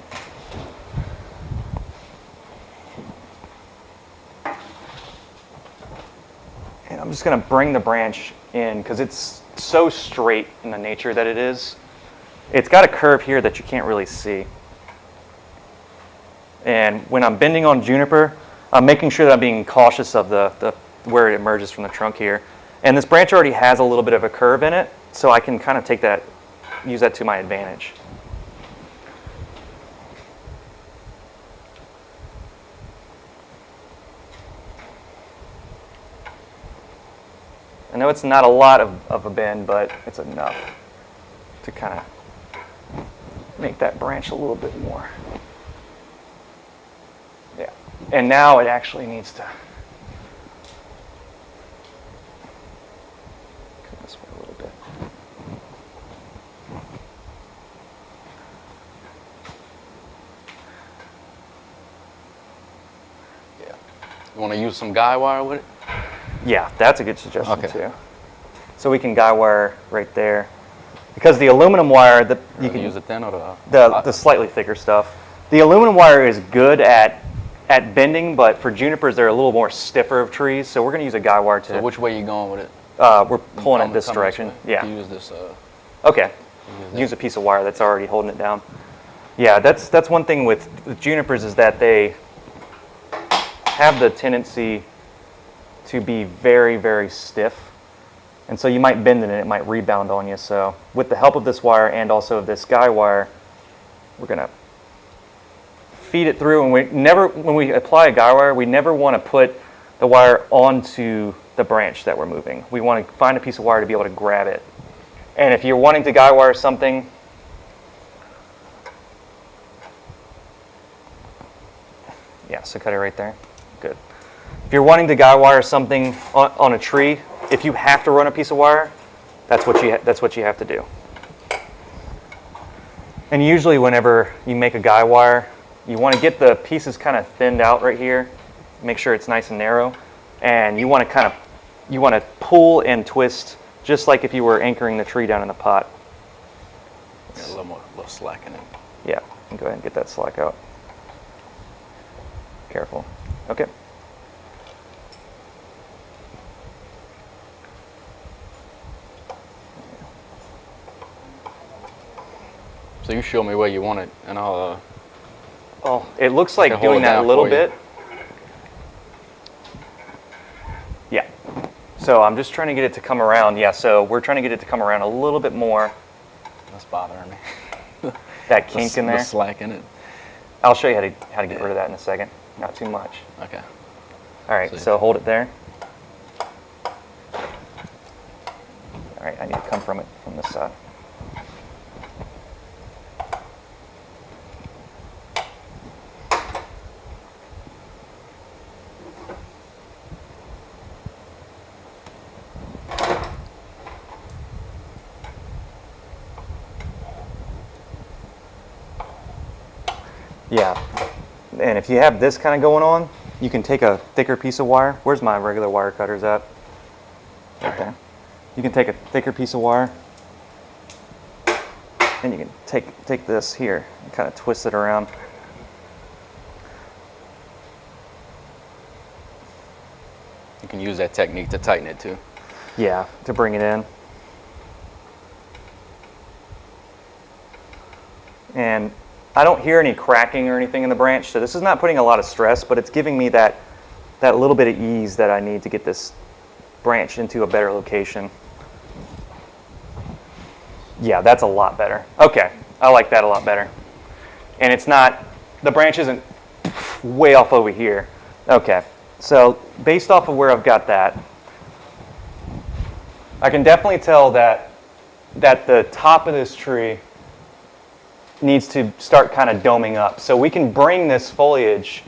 And I'm just going to bring the branch in because it's so straight in the nature that it is. It's got a curve here that you can't really see. And when I'm bending on Juniper, I'm making sure that I'm being cautious of the where it emerges from the trunk here. And this branch already has a little bit of a curve in it, so I can kind of use that to my advantage. I know it's not a lot of a bend, but it's enough to kind of make that branch a little bit more. Yeah. And now it actually needs to come this way a little bit. Yeah. You want to use some guy wire with it? Yeah, that's a good suggestion Okay. too. So we can guy wire right there. Because the aluminum wire, you can use it then, or the slightly thicker stuff. The aluminum wire is good at bending, but for junipers they're a little more stiffer of trees, so we're going to use a guy wire to. So which way are you going with it? We're pulling it this Come direction. way? Yeah. You use this. Okay. that. Use a piece of wire that's already holding it down. Yeah, that's one thing with junipers is that they have the tendency to be very, very stiff. And so you might bend it and it might rebound on you. So with the help of this wire and also of this guy wire, we're going to feed it through. And when we apply a guy wire, we never want to put the wire onto the branch that we're moving. We want to find a piece of wire to be able to grab it. And if you're wanting to guy wire something, yeah, so cut it right there. Good. If you're wanting to guy wire something on a tree, if you have to run a piece of wire, that's what you have to do. And usually whenever you make a guy wire, you want to get the pieces kind of thinned out right here, make sure it's nice and narrow, and you want to pull and twist just like if you were anchoring the tree down in the pot. Yeah, a little slack in it. Yeah, and go ahead and get that slack out. Careful. Okay. So you show me where you want it, and I'll. Oh, it looks like can hold doing it that a down little for you. bit. Yeah. So I'm just trying to get it to come around. Yeah, so we're trying to get it to come around a little bit more. That's bothering me. That kink in The there. slack in it. I'll show you how to get rid of that in a second. Not too much. Okay. All right, See. so hold it there. All right, I need to come from this side. Yeah, and if you have this kind of going on, you can take a thicker piece of wire. Where's my regular wire cutters at? Right there. You can take a thicker piece of wire, and you can take this here and kind of twist it around. You can use that technique to tighten it too. Yeah, to bring it in. And I don't hear any cracking or anything in the branch, so this is not putting a lot of stress, but it's giving me that that little bit of ease that I need to get this branch into a better location. Yeah, that's a lot better. Okay, I like that a lot better. And it's not, the branch isn't way off over here. Okay, so based off of where I've got that, I can definitely tell that the top of this tree needs to start kind of doming up. So we can bring this foliage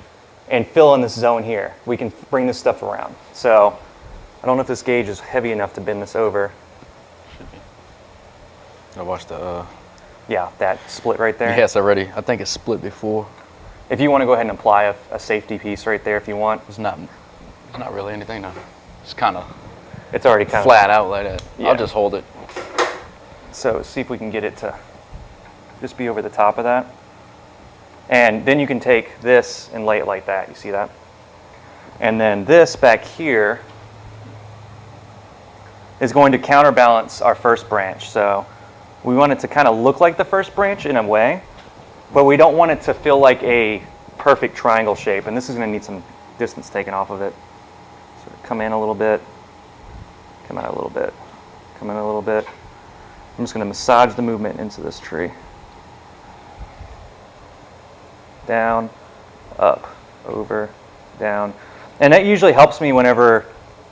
and fill in this zone here. We can bring this stuff around. So I don't know if this gauge is heavy enough to bend this over. Should be. I watched the... Yeah, that split right there. Yes, already. I think it's split before. If you want to go ahead and apply a safety piece right there if you want. It's not really anything though. It's kind of... It's already kind flat out like that. Yeah. I'll just hold it. So see if we can get it to just be over the top of that. And then you can take this and lay it like that. You see that? And then this back here is going to counterbalance our first branch. So we want it to kind of look like the first branch in a way, but we don't want it to feel like a perfect triangle shape. And this is going to need some distance taken off of it. So come in a little bit, come out a little bit, come in a little bit. I'm just going to massage the movement into this tree. Down, up, over, down. And that usually helps me whenever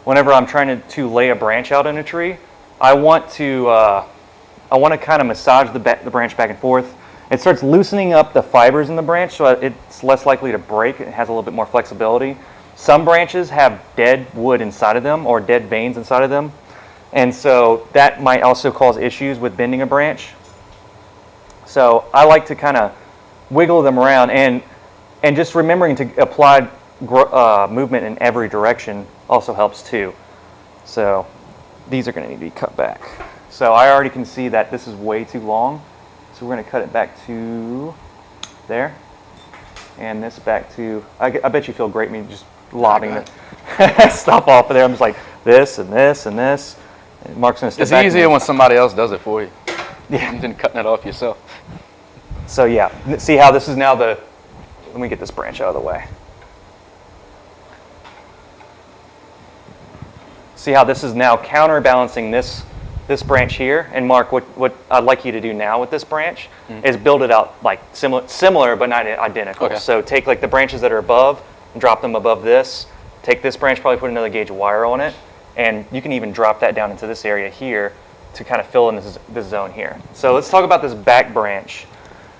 I'm trying to lay a branch out in a tree. I want to kind of massage the branch back and forth. It starts loosening up the fibers in the branch, so it's less likely to break. It has a little bit more flexibility. Some branches have dead wood inside of them or dead veins inside of them. And so that might also cause issues with bending a branch. So I like to kind of wiggle them around, and just remembering to apply movement in every direction also helps too. So these are going to need to be cut back. So I already can see that this is way too long. So we're going to cut it back to there. And this back to, I bet you feel great me just lobbing the stuff off of there. I'm just like this and this and this. And Mark's going to step It's back. easier when somebody else does it for you. Yeah. Than cutting it off yourself. So yeah, see how this is now let me get this branch out of the way. See how this is now counterbalancing this branch here. And Mark, what I'd like you to do now with this branch is build it out like similar but not identical. Okay. So take like the branches that are above and drop them above this. Take this branch, probably put another gauge of wire on it. And you can even drop that down into this area here to kind of fill in this zone here. So let's talk about this back branch.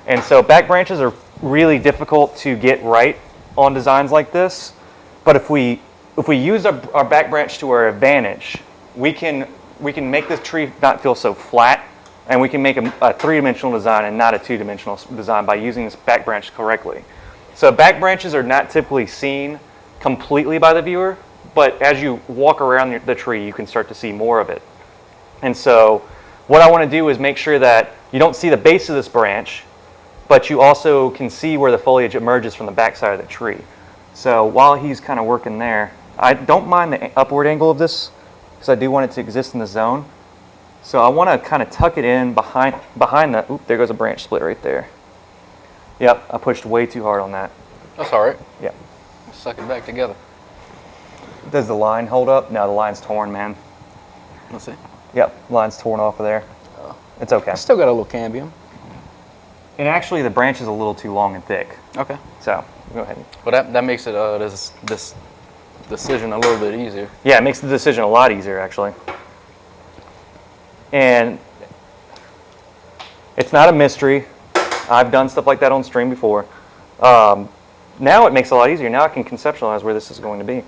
And so back branches are really difficult to get right on designs like this. But if we use our back branch to our advantage, we can make this tree not feel so flat, and we can make a three-dimensional design and not a two-dimensional design by using this back branch correctly. So back branches are not typically seen completely by the viewer, but as you walk around the tree, you can start to see more of it. And so what I want to do is make sure that you don't see the base of this branch, but you also can see where the foliage emerges from the back side of the tree. So while he's kind of working there, I don't mind the upward angle of this because I do want it to exist in the zone. So I want to kind of tuck it in behind the, oop, there goes a branch split right there. Yep, I pushed way too hard on that. That's all right. Yep. Suck it back together. Does the line hold up? No, the line's torn, man. Let's see. Yep, line's torn off of there. Oh. It's okay. I still got a little cambium. And actually the branch is a little too long and thick. Okay. So go ahead. Well, that makes it this decision a little bit easier. Yeah, it makes the decision a lot easier actually. And it's not a mystery. I've done stuff like that on stream before. Now it makes it a lot easier. Now I can conceptualize where this is going to be.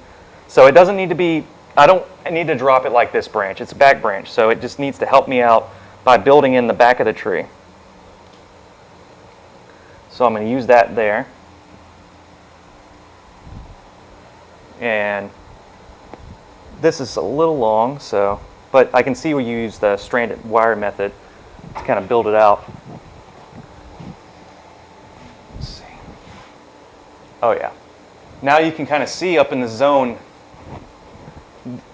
So it doesn't need to be, I don't need to drop it like this branch. It's a back branch. So it just needs to help me out by building in the back of the tree. So I'm going to use that there. And this is a little long, but I can see where you use the stranded wire method to kind of build it out. Let's see. Oh yeah. Now you can kind of see up in the zone,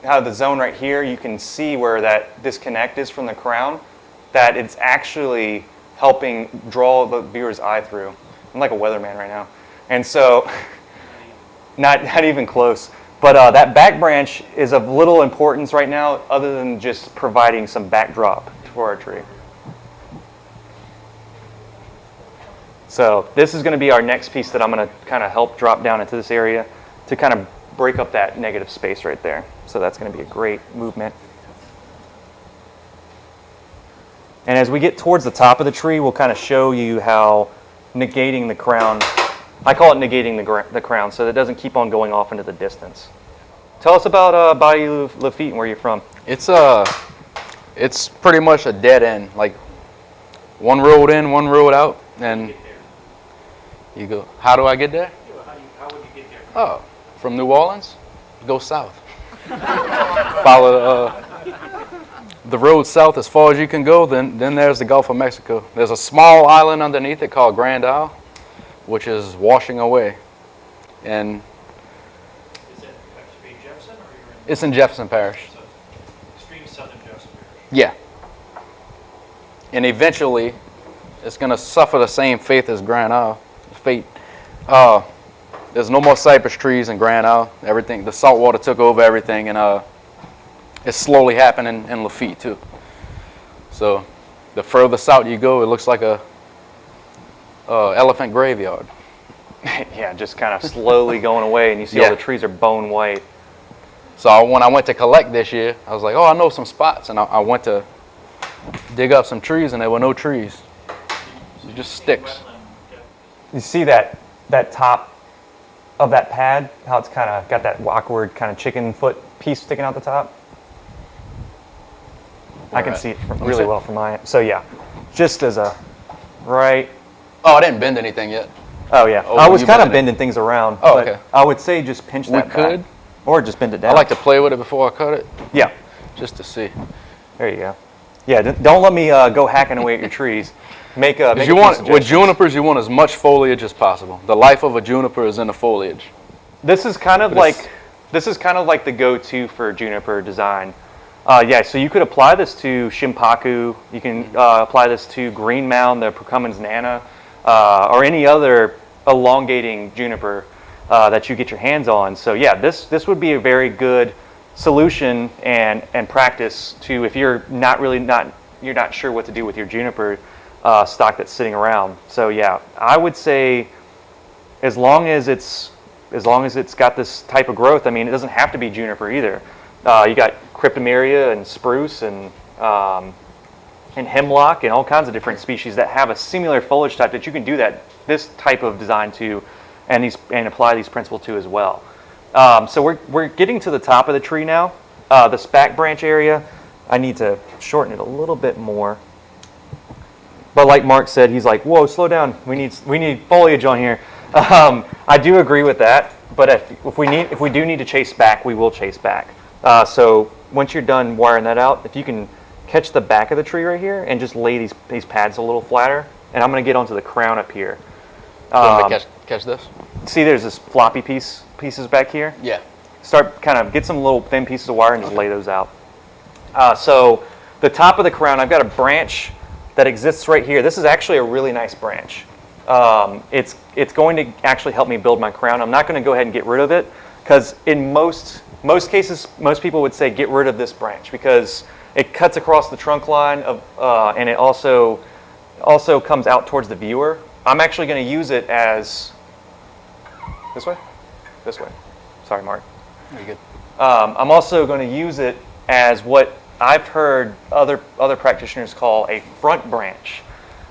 how the zone right here, you can see where that disconnect is from the crown, that it's actually helping draw the viewer's eye through. I'm like a weatherman right now. And so, not even close. But that back branch is of little importance right now other than just providing some backdrop for our tree. So this is going to be our next piece that I'm going to kind of help drop down into this area to kind of break up that negative space right there. So that's going to be a great movement. And as we get towards the top of the tree, we'll kind of show you how negating the crown, I call it negating the crown, so that it doesn't keep on going off into the distance. Tell us about Bayou Lafitte and where you're from. It's pretty much a dead end, like one road in, one road out, and you go. How do I get there? How would you get there? Oh, from New Orleans, go south. Follow the road south as far as you can go. Then there's the Gulf of Mexico. There's a small island underneath it called Grand Isle, which is washing away, and Is it actually Jefferson or you're in it's in Jefferson Parish. so extreme southern Jefferson Parish? Yeah. And eventually, it's going to suffer the same fate as Grand Isle. There's no more cypress trees in Grand Isle. Everything, the salt water took over everything, and it's slowly happening in Lafitte too. So, the further south you go, it looks like a elephant graveyard. Yeah, just kind of slowly going away, and you see Yeah. all the trees are bone white. So when I went to collect this year, I was like, oh, I know some spots, and I went to dig up some trees, and there were no trees. So just sticks. Wetland, yeah. You see that top of that pad, how it's kind of got that awkward kind of chicken foot piece sticking out the top? I can Alright. see it Let me really see. well from my end. So yeah, just as a right. Oh, I didn't bend anything yet. Oh yeah, Oh, I was you kind of bending it. bending things around. Oh, but okay. I would say just pinch We that could. back. Or just bend it down. I like to play with it before I cut it, Yeah, just to see. there you go. Yeah, don't let me go hacking away at your trees. Make a Because you few want with suggestions. junipers, you want as much foliage as possible. The life of a juniper is in the foliage. This is kind of But it's- like the go-to for juniper design. Yeah, so you could apply this to Shimpaku. You can apply this to Green Mound, the Procumbens nana, or any other elongating juniper that you get your hands on. So yeah, this would be a very good solution and practice to if you're not sure what to do with your juniper stock that's sitting around. So yeah, I would say as long as it's got this type of growth, I mean, it doesn't have to be juniper either. You got cryptomeria and spruce and hemlock and all kinds of different species that have a similar foliage type that you can do this type of design to, and apply these principles to as well. So we're getting to the top of the tree now. This back branch area, I need to shorten it a little bit more. But like Mark said, he's like, "Whoa, slow down. We need foliage on here." I do agree with that. But if we do need to chase back, we will chase back. So once you're done wiring that out, if you can catch the back of the tree right here and just lay these pads a little flatter, and I'm going to get onto the crown up here. You want me to catch this? See, there's this floppy pieces back here. Yeah. Start get some little thin pieces of wire and just lay those out. So the top of the crown, I've got a branch that exists right here. This is actually a really nice branch. It's going to actually help me build my crown. I'm not going to go ahead and get rid of it because in most cases, most people would say get rid of this branch because it cuts across the trunk line and it also comes out towards the viewer. I'm actually going to use it as this way. Sorry, Mark. Very good. I'm also going to use it as what I've heard other practitioners call a front branch.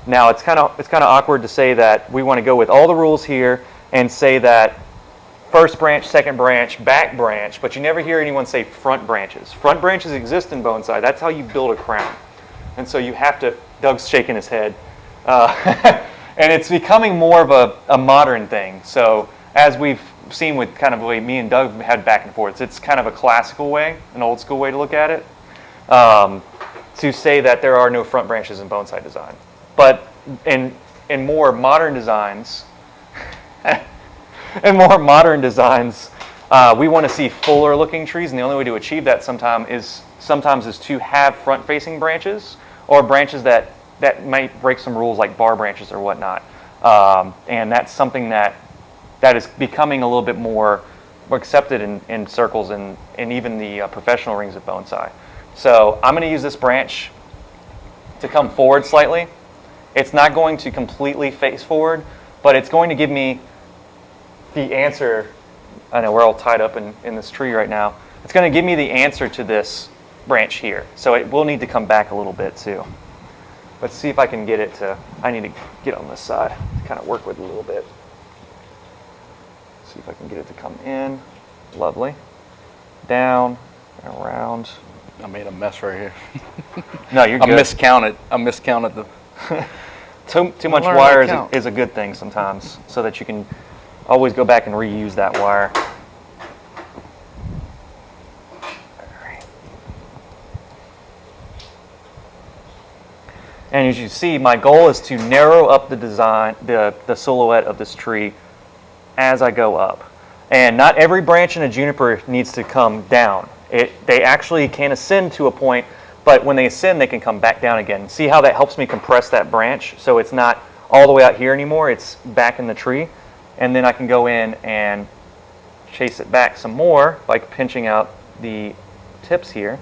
Now it's kind of awkward to say that we want to go with all the rules here and say that first branch, second branch, back branch, but you never hear anyone say front branches. Front branches exist in bonsai. That's how you build a crown. And so you have to. Doug's shaking his head, and it's becoming more of a modern thing. So as we've seen with kind of the way me and Doug had back and forth, it's kind of a classical way, an old school way to look at it, to say that there are no front branches in bonsai design. But in more modern designs, we want to see fuller looking trees, and the only way to achieve that sometimes is to have front facing branches or branches that might break some rules like bar branches or whatnot. And that's something that is becoming a little bit more accepted in circles and even the professional rings of bonsai. So I'm going to use this branch to come forward slightly. It's not going to completely face forward, but it's going to give me the answer. I know we're all tied up in this tree right now. It's going to give me the answer to this branch here. So it will need to come back a little bit too. Let's see if I can get it to, I need to get on this side to kind of work with it a little bit. See if I can get it to come in. Lovely. Down, and around. I made a mess right here. No, you're good. I miscounted the... Too much wire is a good thing sometimes, so that you can always go back and reuse that wire. And as you see, my goal is to narrow up the design, the silhouette of this tree as I go up. And not every branch in a juniper needs to come down. They actually can ascend to a point, but when they ascend, they can come back down again. See how that helps me compress that branch so it's not all the way out here anymore, it's back in the tree. And then I can go in and chase it back some more by pinching out the tips here.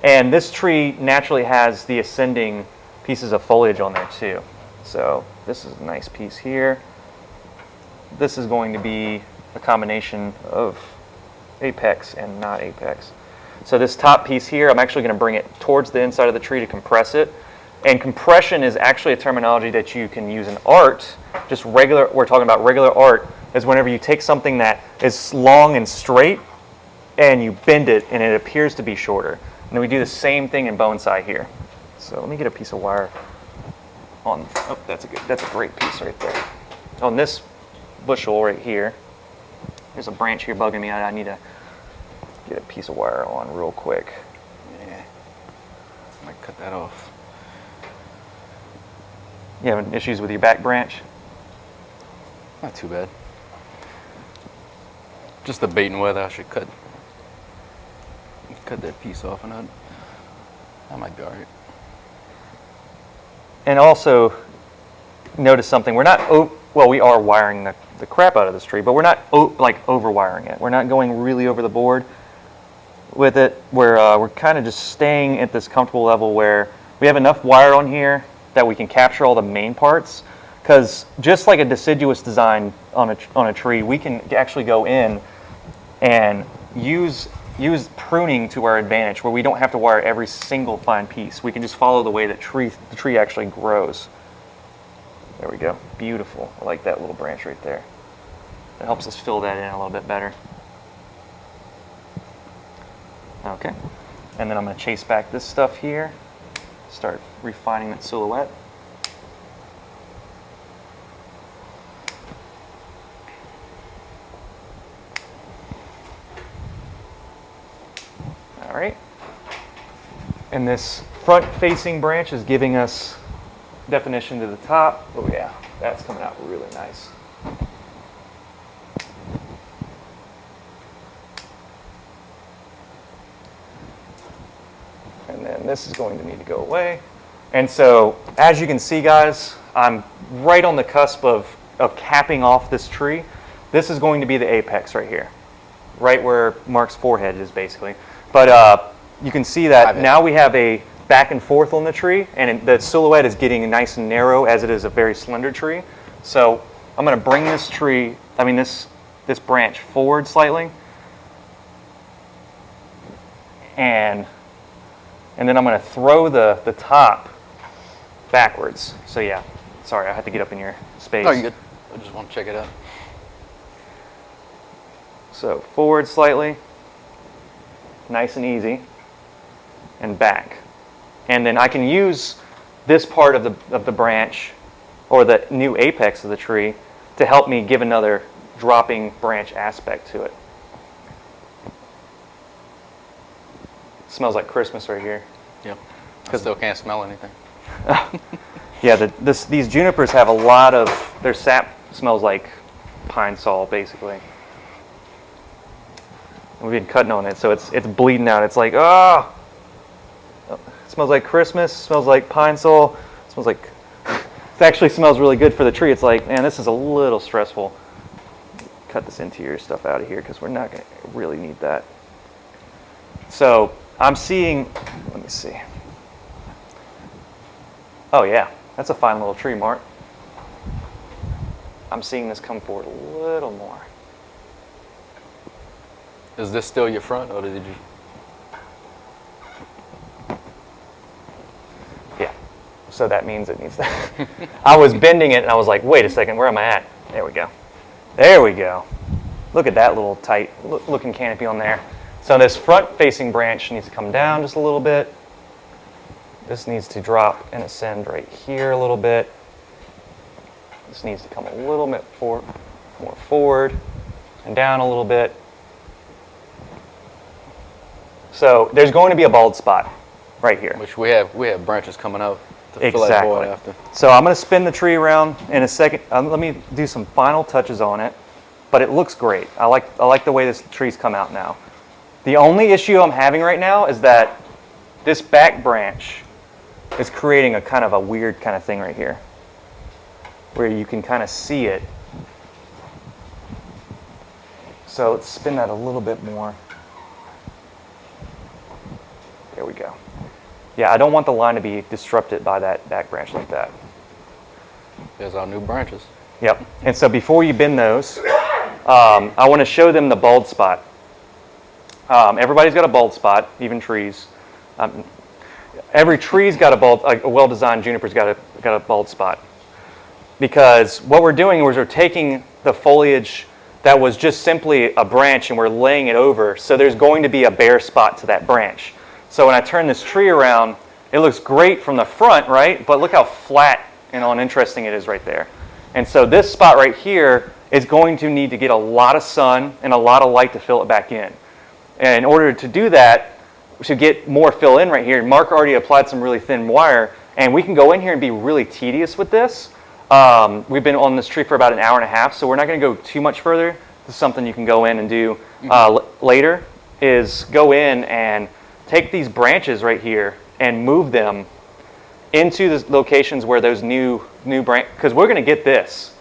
And this tree naturally has the ascending pieces of foliage on there too. So this is a nice piece here. This is going to be a combination of apex and not apex. So this top piece here, I'm actually going to bring it towards the inside of the tree to compress it. And compression is actually a terminology that you can use in art. Just regular, we're talking about regular art, is whenever you take something that is long and straight and you bend it and it appears to be shorter. And we do the same thing in bonsai here. So let me get a piece of wire on, oh, that's a great piece right there. On this bushel right here, there's a branch here bugging me. I need to get a piece of wire on real quick. Yeah, I might cut that off. You having issues with your back branch? Not too bad. Just the bait and weather. I should cut that piece off, and that might be all right. And also, notice something. We're not, well, we are wiring the crap out of this tree, but we're not like over wiring it. We're not going really over the board with it. We're kind of just staying at this comfortable level where we have enough wire on here that we can capture all the main parts. Because just like a deciduous design on a tree, we can actually go in and use pruning to our advantage, where we don't have to wire every single fine piece. We can just follow the way that the tree actually grows. There we go. Beautiful. I like that little branch right there. It helps us fill that in a little bit better. Okay. And then I'm going to chase back this stuff here. Start refining that silhouette. All right. And this front-facing branch is giving us definition to the top. Oh yeah, that's coming out really nice. And then this is going to need to go away. And so, as you can see, guys, I'm right on the cusp of capping off this tree. This is going to be the apex right here, right where Mark's forehead is basically. But you can see that now we have a back and forth on the tree, and the silhouette is getting nice and narrow as it is a very slender tree. So I'm going to bring this tree, this branch forward slightly, and then I'm going to throw the top backwards. So yeah, sorry, I had to get up in your space. No, you're good. I just want to check it out. So forward slightly, nice and easy, and back. And then I can use this part of the branch, or the new apex of the tree, to help me give another dropping branch aspect to it. Smells like Christmas right here. Yep. I still can't smell anything. Yeah, these junipers have a lot of, their sap smells like pine sol, basically. We've been cutting on it, so it's bleeding out. It's like, oh! It smells like Christmas, smells like pine sol, smells like, it actually smells really good for the tree. It's like, man, this is a little stressful. cut this interior stuff out of here because we're not going to really need that. So I'm seeing, let me see. Oh yeah, that's a fine little tree, Mark. I'm seeing this come forward a little more. Is this still your front, or did you? Yeah, so that means it needs that. I was bending it and I was like, wait a second, where am I at? There we go. There we go. Look at that little tight looking canopy on there. So this front facing branch needs to come down just a little bit. This needs to drop and ascend right here a little bit. This needs to come a little bit more forward and down a little bit. So there's going to be a bald spot right here. Which we have branches coming out to fill that void after. So I'm going to spin the tree around in a second. Let me do some final touches on it, but it looks great. I like the way this tree's come out now. The only issue I'm having right now is that this back branch is creating a kind of a weird kind of thing right here, where you can kind of see it. So let's spin that a little bit more. There we go. Yeah, I don't want the line to be disrupted by that back branch like that. There's our new branches. Yep. And so before you bend those, I want to show them the bald spot. Everybody's got a bald spot, even trees. Every tree's got a bald, like a well-designed juniper's got a bald spot. Because what we're doing is we're taking the foliage that was just simply a branch and we're laying it over, so there's going to be a bare spot to that branch. So when I turn this tree around, it looks great from the front, right? But look how flat and uninteresting it is right there. And so this spot right here is going to need to get a lot of sun and a lot of light to fill it back in. And in order to do that, to get more fill in right here, Mark already applied some really thin wire, and we can go in here and be really tedious with this. We've been on this tree for about an hour and a half, so we're not going to go too much further. This is something you can go in and do later, is go in and take these branches right here and move them into the locations where those new branch, because we're going to get this.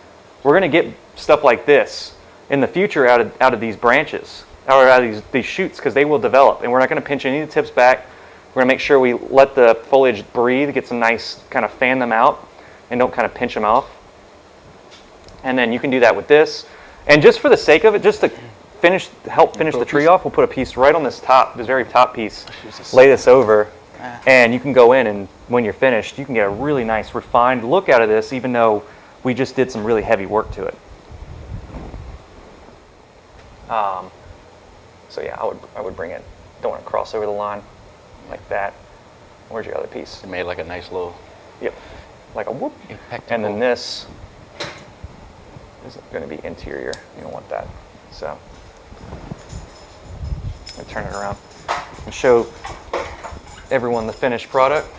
We're going to get stuff like this in the future out of these branches, or out of these shoots, because they will develop, and we're not going to pinch any of the tips back. We're going to make sure we let the foliage breathe, get some nice, kind of fan them out, and don't kind of pinch them off. And then you can do that with this. And just for the sake of it, just to help finish the tree off, we'll put a piece right on this very top piece, lay this over, and you can go in, and when you're finished, you can get a really nice refined look out of this, even though we just did some really heavy work to it. So yeah, I would bring it, don't want to cross over the line like that. Where's your other piece? It made like a nice little... Yep, like a whoop. And then this is going to be interior. You don't want that. So I'm going to turn it around and show everyone the finished product.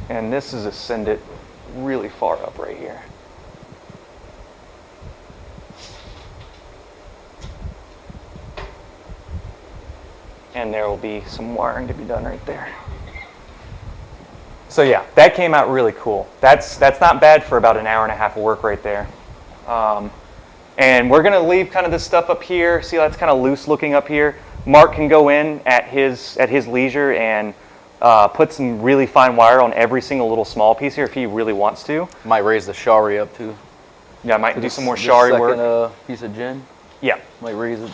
And this is ascended really far up right here. And there will be some wiring to be done right there. So yeah, that came out really cool. That's not bad for about an hour and a half of work right there. And we're gonna leave kind of this stuff up here. See, that's kind of loose looking up here. Mark can go in at his leisure and put some really fine wire on every single little small piece here if he really wants to. Might raise the shari up too. Yeah, I might do some more shari work. Piece of gin. Yeah. Might raise it.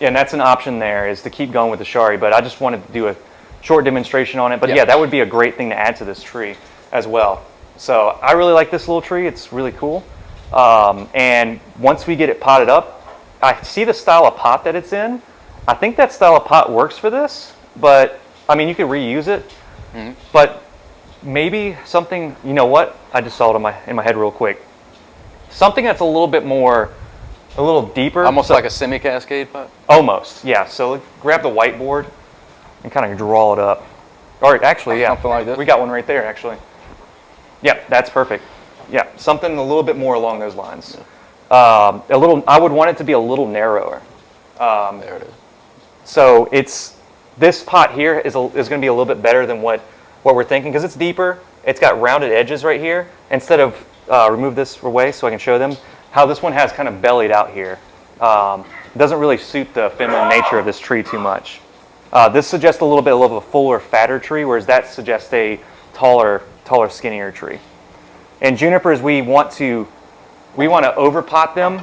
Yeah, and that's an option there, is to keep going with the shari, but I just wanted to do a short demonstration on it. But yeah, that would be a great thing to add to this tree as well. So I really like this little tree. It's really cool. And once we get it potted up, I see the style of pot that it's in. I think that style of pot works for this, but I mean, you could reuse it. Mm-hmm. But maybe something, you know what? I just saw it in my head real quick. Something that's a little bit more, a little deeper. Almost like a semi-cascade pot? Almost, yeah. So grab the whiteboard and kind of draw it up. Or actually, yeah. Something like this? We got one right there, actually. Yeah, that's perfect. Yeah, something a little bit more along those lines. Yeah. I would want it to be a little narrower. There it is. So this pot here is going to be a little bit better than what what we're thinking, because it's deeper, it's got rounded edges right here. Instead of, remove this away so I can show them, how this one has kind of bellied out here. Doesn't really suit the feminine nature of this tree too much. This suggests a little bit of a fuller, fatter tree, whereas that suggests a taller, skinnier tree. And junipers, we want to overpot them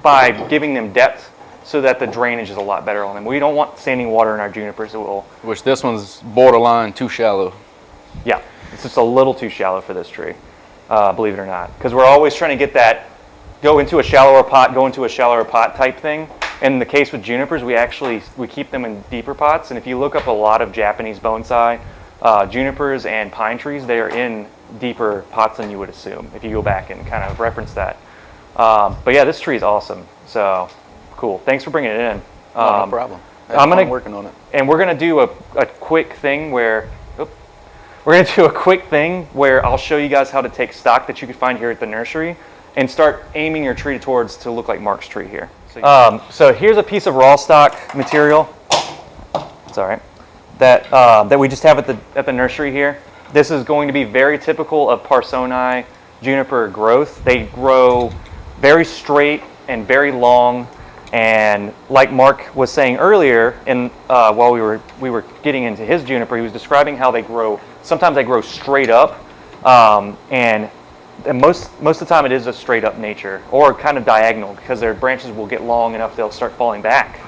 by giving them depth so that the drainage is a lot better on them. We don't want standing water in our junipers. Which this one's borderline too shallow. Yeah, it's just a little too shallow for this tree, believe it or not. Because we're always trying to get that go into a shallower pot type thing. And in the case with junipers, we keep them in deeper pots. And if you look up a lot of Japanese bonsai, junipers and pine trees, they are in deeper pots than you would assume if you go back and kind of reference that. But yeah, this tree is awesome. So cool. Thanks for bringing it in. No problem. I'm working on it. And we're gonna do a quick thing where I'll show you guys how to take stock that you can find here at the nursery and start aiming your tree to look like Mark's tree here. So here's a piece of raw stock material. It's all right. That we just have at the nursery here. This is going to be very typical of Parsonii Juniper growth. They grow very straight and very long. And like Mark was saying earlier, while we were getting into his juniper, he was describing how they grow. Sometimes they grow straight up, and most of the time it is a straight up nature, or kind of diagonal, because their branches will get long enough they'll start falling back.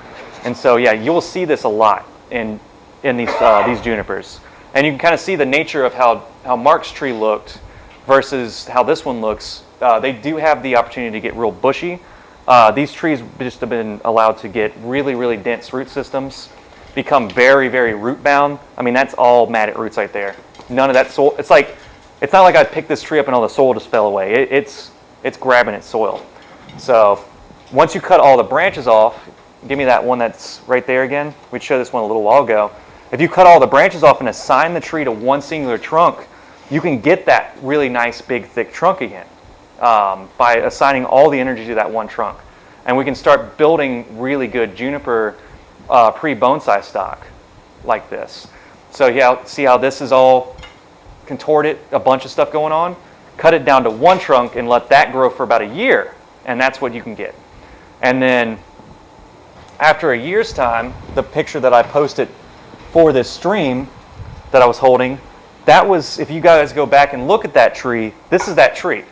And so yeah, you will see this a lot in these junipers, and you can kind of see the nature of how Mark's tree looked versus how this one looks. They do have the opportunity to get real bushy. These trees just have been allowed to get really, really dense root systems, become very, very root bound. I mean, that's all matted roots right there. None of that soil. It's not like I picked this tree up and all the soil just fell away. It's grabbing its soil. So once you cut all the branches off, give me that one that's right there again. We showed this one a little while ago. If you cut all the branches off and assign the tree to one singular trunk, you can get that really nice, big, thick trunk again. By assigning all the energy to that one trunk. And we can start building really good juniper pre-bonsai stock like this. So yeah, see how this is all contorted, a bunch of stuff going on? Cut it down to one trunk and let that grow for about a year, and that's what you can get. And then after a year's time, the picture that I posted for this stream that I was holding, that was, if you guys go back and look at that tree, this is that tree.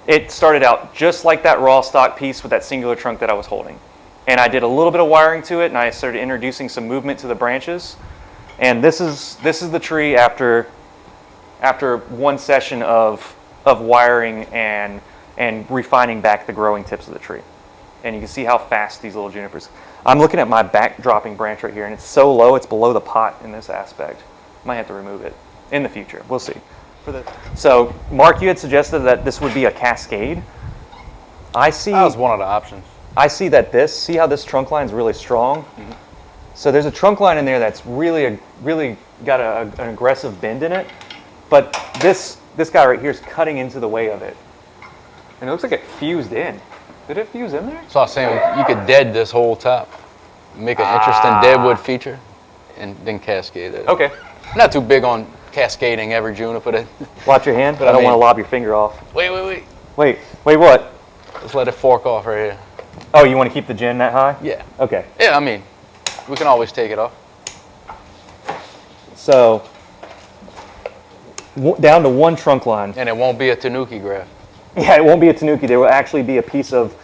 It started out just like that raw stock piece with that singular trunk that I was holding. And I did a little bit of wiring to it, and I started introducing some movement to the branches. And this is the tree after one session of wiring and refining back the growing tips of the tree. And you can see how fast these little junipers. I'm looking at my back dropping branch right here, and it's so low, it's below the pot in this aspect. Might have to remove it in the future. We'll see. So, Mark, you had suggested that this would be a cascade. That was one of the options. I see that see how this trunk line is really strong? Mm-hmm. So there's a trunk line in there that's really got an aggressive bend in it, but this guy right here is cutting into the way of it. And it looks like it fused in. Did it fuse in there? So I was saying you could dead this whole top, make an interesting deadwood feature, and then cascade it. Okay. Not too big on cascading every juniper. Watch your hand, but I don't want to lob your finger off. Wait, what? Let's let it fork off right here. Oh, you want to keep the gin that high? Yeah. Okay. Yeah, I mean, we can always take it off. So, down to one trunk line. And it won't be a tanuki graft. Yeah, it won't be a tanuki. There will actually be a piece of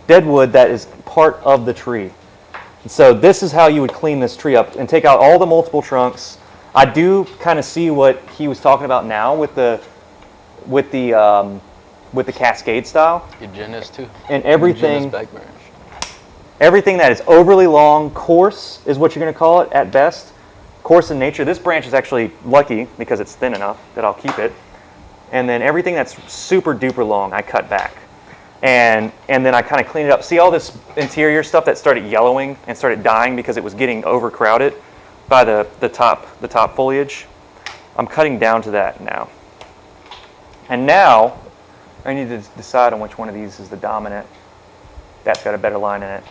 deadwood that is part of the tree. And so this is how you would clean this tree up and take out all the multiple trunks. I do kind of see what he was talking about now with the cascade style. Your gin is too. And everything. Back branch. Everything that is overly long, coarse is what you're going to call it at best. Coarse in nature. This branch is actually lucky because it's thin enough that I'll keep it. And then everything that's super duper long, I cut back. And then I kind of clean it up. See all this interior stuff that started yellowing and started dying because it was getting overcrowded by the top foliage? I'm cutting down to that now. And now I need to decide on which one of these is the dominant. That's got a better line in it.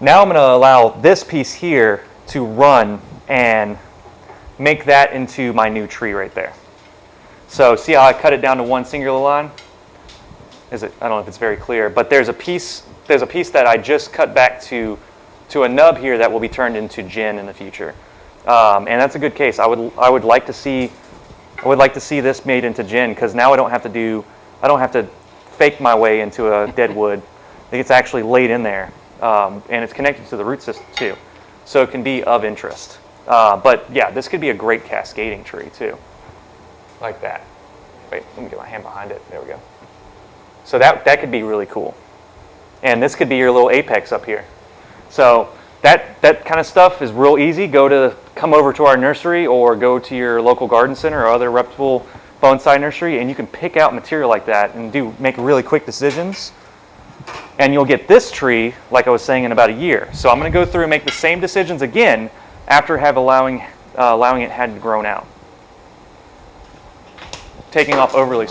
Now I'm going to allow this piece here to run and make that into my new tree right there. So see how I cut it down to one singular line? I don't know if it's very clear, but there's a piece that I just cut back to a nub here that will be turned into gin in the future. And that's a good case. I would like to see this made into gin, because now I don't have to fake my way into a dead wood. I think it's actually laid in there, and it's connected to the root system too, so it can be of interest. But yeah, this could be a great cascading tree too, like that. Wait, let me get my hand behind it. There we go. So that could be really cool, and this could be your little apex up here. So that kind of stuff is real easy. Come over to our nursery, or go to your local garden center or other reputable bonsai nursery, and you can pick out material like that and make really quick decisions. And you'll get this tree, like I was saying, in about a year. So I'm going to go through and make the same decisions again after allowing it had grown out. Taking off overly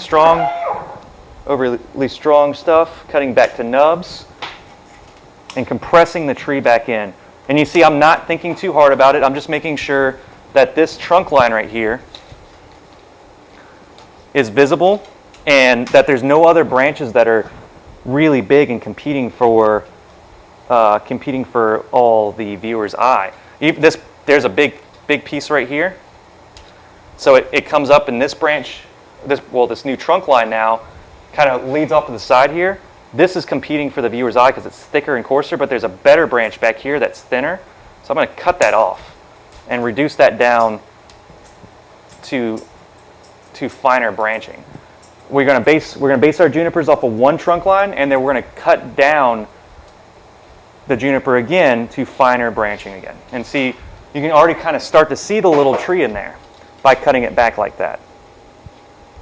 strong stuff, cutting back to nubs, and compressing the tree back in. And you see, I'm not thinking too hard about it. I'm just making sure that this trunk line right here is visible, and that there's no other branches that are really big and competing for all the viewer's eye. There's a big piece right here. So it comes up in this branch, this new trunk line now kind of leads off to the side here. This is competing for the viewer's eye because it's thicker and coarser, but there's a better branch back here that's thinner. So I'm going to cut that off and reduce that down to finer branching. We're going to base our junipers off of one trunk line, and then we're going to cut down the juniper again to finer branching again. And see, you can already kind of start to see the little tree in there by cutting it back like that.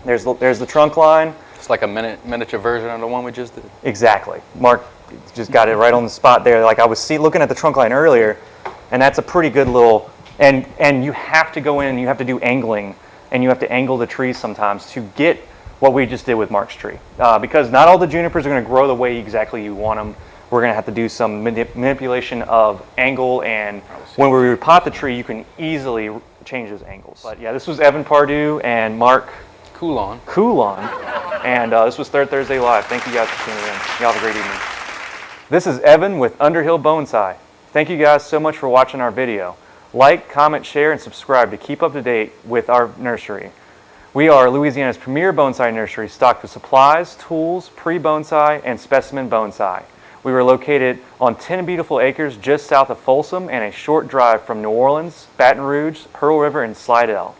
There's the trunk line. It's like a miniature version of the one we just did. Exactly. Mark just got it right on the spot there. Like I was looking at the trunk line earlier, and that's a pretty good little, and you have to go in and you have to do angling, and you have to angle the trees sometimes to get what we just did with Mark's tree. Because not all the junipers are going to grow the way exactly you want them. We're going to have to do some manipulation of angle, and when we repot the tree, you can easily change those angles. But yeah, this was Evan Pardue and Mark Coulon. And this was Third Thursday Live. Thank you guys for tuning in. Y'all have a great evening. This is Evan with Underhill Bonsai. Thank you guys so much for watching our video. Like, comment, share, and subscribe to keep up to date with our nursery. We are Louisiana's premier bonsai nursery, stocked with supplies, tools, pre-bonsai, and specimen bonsai. We were located on 10 beautiful acres just south of Folsom and a short drive from New Orleans, Baton Rouge, Pearl River, and Slidell.